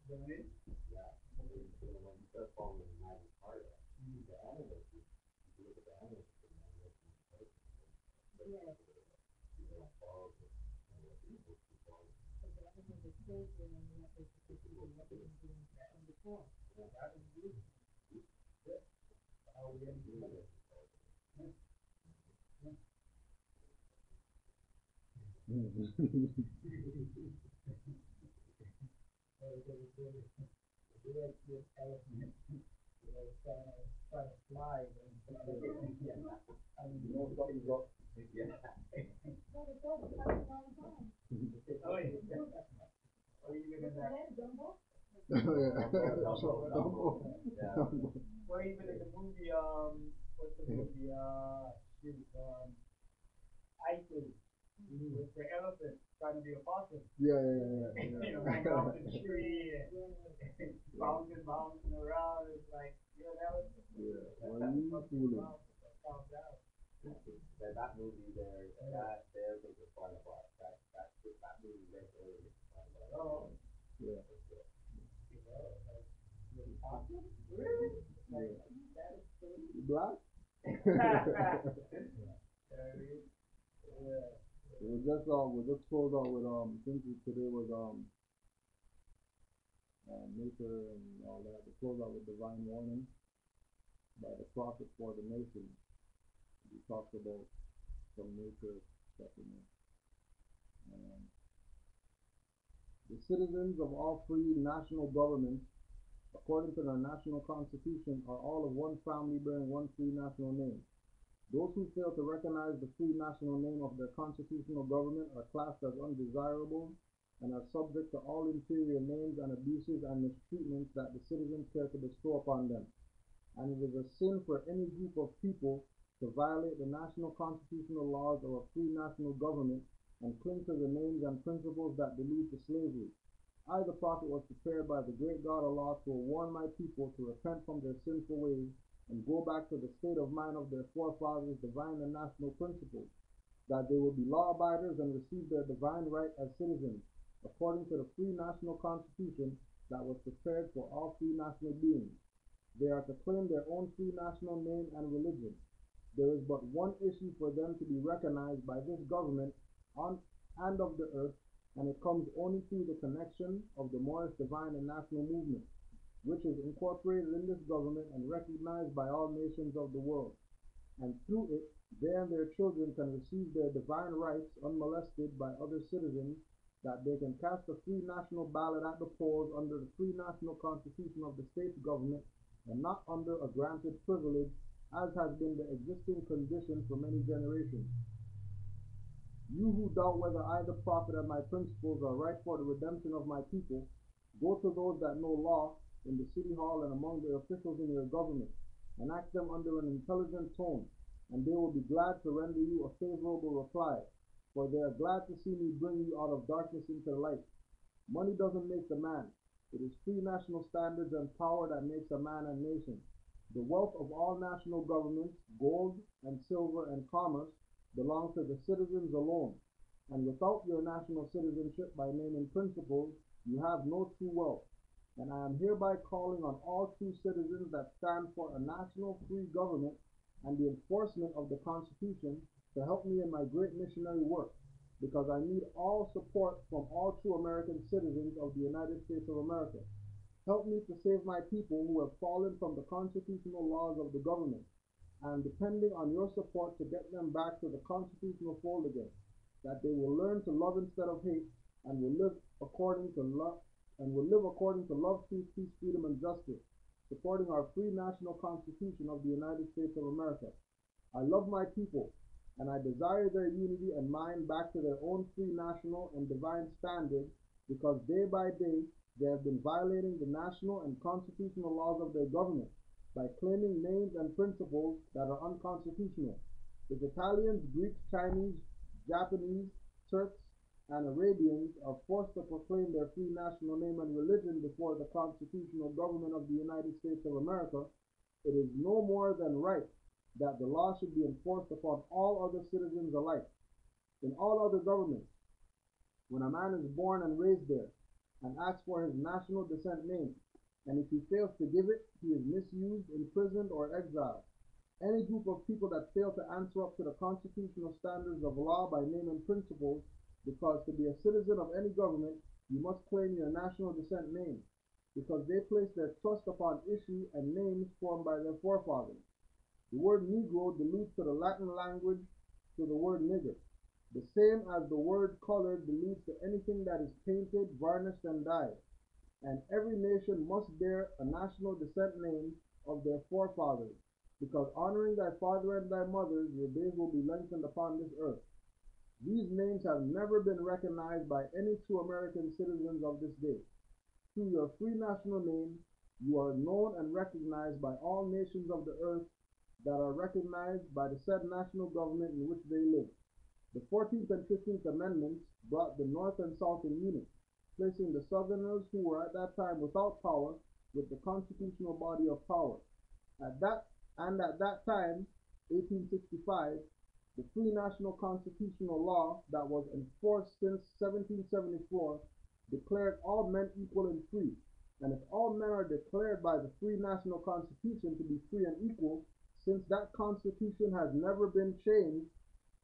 Right? Yeah. So when you start following the Magna Carta, the animals, you look at the animals, the animals in the person. Yeah. You don't follow the what you're supposed to follow. So the animals are children and what they're supposed to do, what they've been doing from before. Yeah, that is good. Yeah. How we end You know up. that. Trying to fly. I mean, You know something's up. Yeah. So the dog is coming all the time. oh, yeah. Or even in that, Hey, Dumbo. Yeah. or even in the movie, what's the movie, Isis, with the elephant trying to be a possum. Yeah. You know, hanging off the tree and bouncing around. It's like, you're an elephant. Yeah. That's Well, you fucking fooling. calm down. That movie there, that there was a fun part. That movie right there was a fun part. Oh, Yeah. you know, like, you're a possum? Really? Like, that is so You black? Yeah. We'll just close out with since today was nature and all that. We'll close out with divine warning by the prophet for the nation. He talks about some nature stuff in there. The citizens of all free national governments, according to their national constitution, are all of one family bearing one free national name. Those who fail to recognize the free national name of their constitutional government are classed as undesirable and are subject to all inferior names and abuses and mistreatments that the citizens care to bestow upon them. And it is a sin for any group of people to violate the national constitutional laws of a free national government and cling to the names and principles that lead to slavery. I, the prophet, was prepared by the great God Allah to warn my people to repent from their sinful ways and go back to the state of mind of their forefathers' divine and national principles, that they will be law-abiders and receive their divine right as citizens, according to the free national constitution that was prepared for all free national beings. They are to claim their own free national name and religion. There is but one issue for them to be recognized by this government on and of the earth, and it comes only through the connection of the Moorish divine and national movement, which is incorporated in this government and recognized by all nations of the world. And through it, they and their children can receive their divine rights unmolested by other citizens, that they can cast a free national ballot at the polls under the free national constitution of the state's government, and not under a granted privilege, as has been the existing condition for many generations. You who doubt whether I, the prophet, and my principles are right for the redemption of my people, go to those that know law in the city hall and among the officials in your government, and ask them under an intelligent tone, and they will be glad to render you a favorable reply, for they are glad to see me bring you out of darkness into light. Money doesn't make the man. It is free national standards and power that makes a man and nation. The wealth of all national governments, gold and silver and commerce, belong to the citizens alone, and without your national citizenship by name and principles, you have no true wealth. And I am hereby calling on all true citizens that stand for a national free government and the enforcement of the Constitution to help me in my great missionary work, because I need all support from all true American citizens of the United States of America. Help me to save my people who have fallen from the constitutional laws of the government. I am depending on your support to get them back to the constitutional fold again, that they will learn to love instead of hate, and will live according to love, truth, peace, freedom, and justice, supporting our free national constitution of the United States of America. I love my people, and I desire their unity and mind back to their own free national and divine standards, because day by day they have been violating the national and constitutional laws of their government by claiming names and principles that are unconstitutional. If Italians, Greeks, Chinese, Japanese, Turks, and Arabians are forced to proclaim their free national name and religion before the constitutional government of the United States of America, it is no more than right that the law should be enforced upon all other citizens alike. In all other governments, when a man is born and raised there and asks for his national descent name, and if he fails to give it, he is misused, imprisoned, or exiled. Any group of people that fail to answer up to the constitutional standards of law by name and principles, because to be a citizen of any government, you must claim your national descent name, because they place their trust upon issue and names formed by their forefathers. The word Negro alludes to the Latin language to the word nigger, the same as the word colored alludes to anything that is painted, varnished, and dyed. And every nation must bear a national descent name of their forefathers, because honoring thy father and thy mother, your days will be lengthened upon this earth. These names have never been recognized by any true American citizens of this day. Through your free national name, you are known and recognized by all nations of the earth that are recognized by the said national government in which they live. The 14th and 15th Amendments brought the North and South in unity, placing the Southerners who were at that time without power with the constitutional body of power. At that time, 1865, the free national constitutional law that was enforced since 1774 declared all men equal and free. And if all men are declared by the free national constitution to be free and equal, since that constitution has never been changed,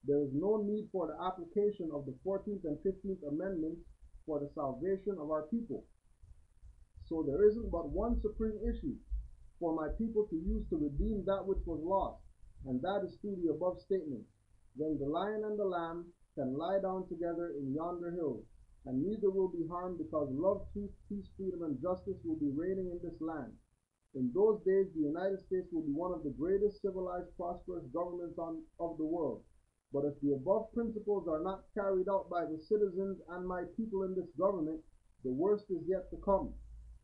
there is no need for the application of the 14th and 15th Amendments for the salvation of our people. So there isn't but one supreme issue for my people to use to redeem that which was lost, and that is through the above statement. Then the lion and the lamb can lie down together in yonder hills, and neither will be harmed, because love, truth, peace, freedom, and justice will be reigning in this land. In those days, the United States will be one of the greatest civilized, prosperous governments of the world. But if the above principles are not carried out by the citizens and my people in this government, the worst is yet to come,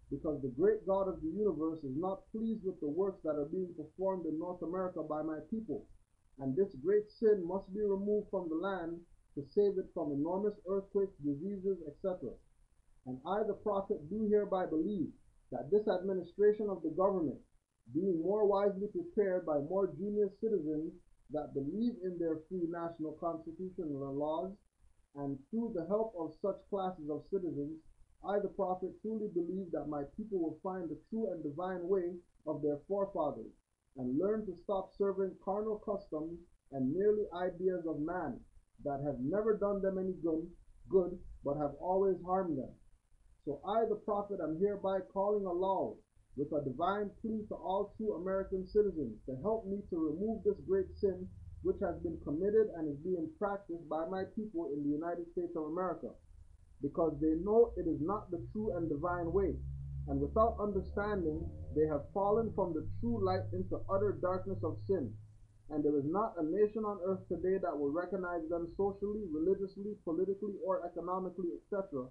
because the great God of the universe is not pleased with the works that are being performed in North America by my people, and this great sin must be removed from the land to save it from enormous earthquakes, diseases, etc. And I, the prophet, do hereby believe that this administration of the government, being more wisely prepared by more genius citizens that believe in their free national constitutional laws, and through the help of such classes of citizens, I, the prophet, truly believe that my people will find the true and divine way of their forefathers, and learn to stop serving carnal customs and merely ideas of man that have never done them any good, but have always harmed them. So I, the prophet, am hereby calling aloud with a divine plea to all true American citizens to help me to remove this great sin which has been committed and is being practiced by my people in the United States of America, because they know it is not the true and divine way, and without understanding they have fallen from the true light into utter darkness of sin, and there is not a nation on earth today that will recognize them socially, religiously, politically, or economically, etc.,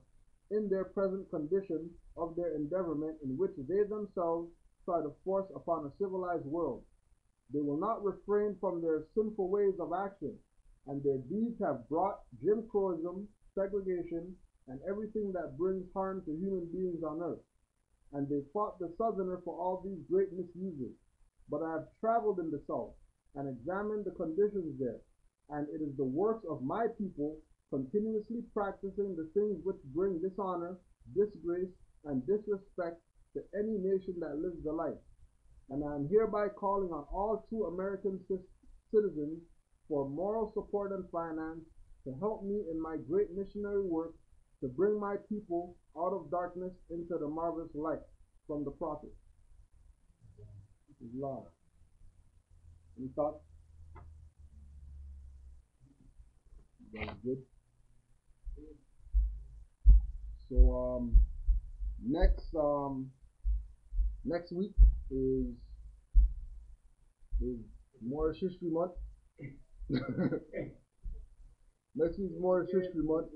in their present condition of their endeavorment in which they themselves try to force upon a civilized world. They will not refrain from their sinful ways of action, and their deeds have brought Jim Crowism, segregation, and everything that brings harm to human beings on earth. And they fought the Southerner for all these great misuses. But I have traveled in the South and examined the conditions there, and it is the works of my people continuously practicing the things which bring dishonor, disgrace, and disrespect to any nation that lives the life. And I am hereby calling on all true American citizens for moral support and finance to help me in my great missionary work to bring my people out of darkness into the marvelous light from the prophet. This is love. Any thoughts? That was good. So next week is Moorish History Month. Next week's Moorish History Month.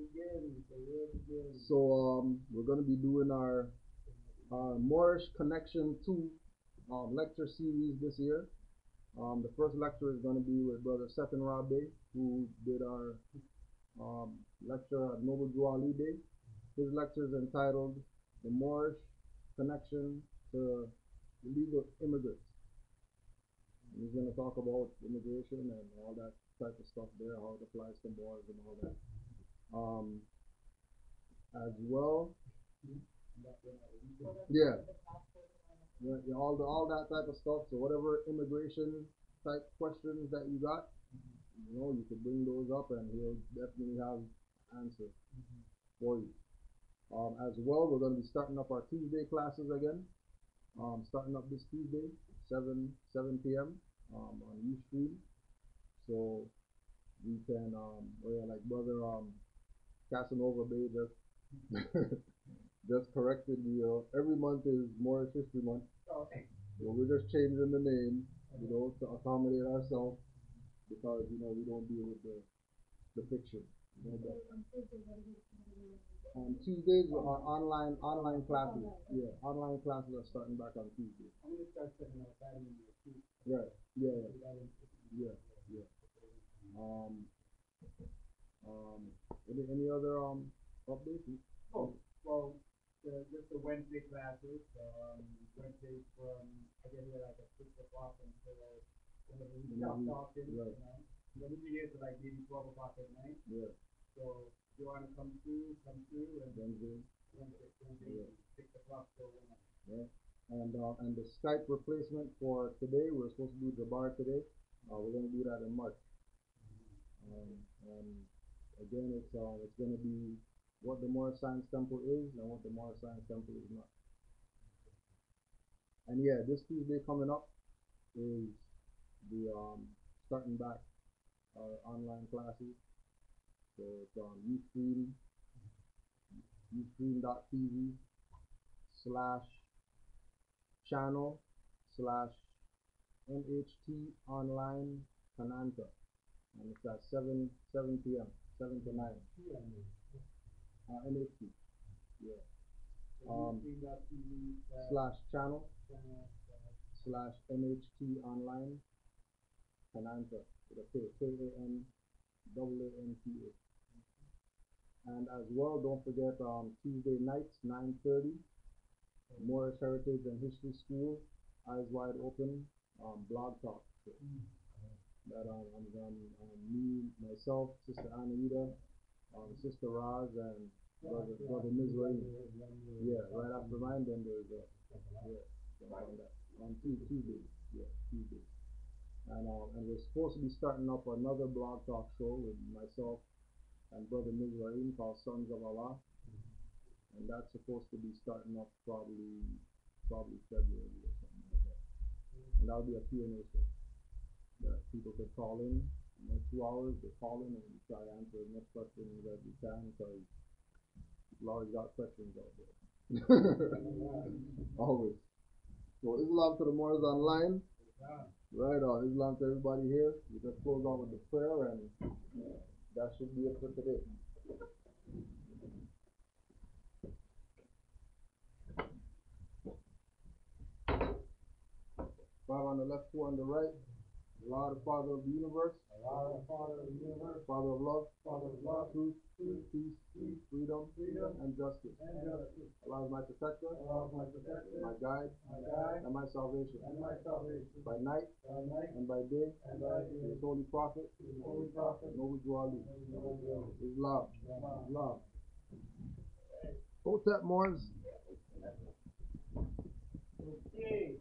So we're gonna be doing our Moorish Connection 2 lecture series this year. The first lecture is gonna be with Brother Seth and Rabbe, who did our lecture at Noble Juali Day. His lecture is entitled The Moorish Connection to Illegal Immigrants. And he's going to talk about immigration and all that type of stuff there, how it applies to Moors and all that. As well, yeah, all that type of stuff. So whatever immigration type questions that you got, you could bring those up and he'll definitely have an answer for you. As well, we're going to be starting up our Tuesday classes again. Starting up this Tuesday, 7 p.m. On Ustream. So we can, like Brother Casanova Bay just corrected me. Every month is Moorish History Month. Okay. So we're just changing the name, to accommodate ourselves because we don't deal with the picture. Tuesdays are online classes. Yeah, online classes are starting back on Tuesday. I'm gonna start setting up that in there too. Right. Yeah. Any other updates? Oh, well, just the Wednesday classes. Wednesdays from I get here like at 6 o'clock until whenever we stop talking. Right. Then we here to like maybe 12 o'clock at night. Yeah. So if you want to come through, and Wednesday, 6 o'clock till 1. Yeah. And the Skype replacement for today, we're supposed to do Jabbar today. We're going to do that in March. And again, it's going to be what the Moorish Science Temple is and what the Moorish Science Temple is not. And yeah, this Tuesday coming up is the starting back our online classes. So it's on ustream.tv/channel/NHT Online Cananta. And it's at 7 p.m., 7 to 9. NHT. Yeah. /channel/NHT Online Cananta with a K, KANAANTA. And as well, don't forget Tuesday nights, 9:30, Moorish Heritage and History School, Eyes Wide Open, blog talk. So that me, myself, Sister Anita, Sister Raz, and Brother Mizraim. Yeah, right after mine, then there's on Tuesday. Yeah, Tuesday. And we're supposed to be starting up another blog talk show with myself and Brother Mizraim called Sons of Allah. And that's supposed to be starting up probably February or something like that. And that'll be a Q&A show that people could call in. 2 hours, they call in and we try to answer as much questions as we can because people always got questions out there. Always. So Islam to the Moors online. Right on. Islam to everybody here. We just close out with the prayer and that should be it for today. 5 on the left, 4 on the right. Allah, the Father of the universe. Allah, the Father of the universe. Father of love. Father of love. Truth. Peace. Freedom. And justice. Allah is my protector. Allah is my protector. My guide. And my salvation. By night. And by day. His holy prophet. Noble Juali. Islam. Hotep Moors. Okay.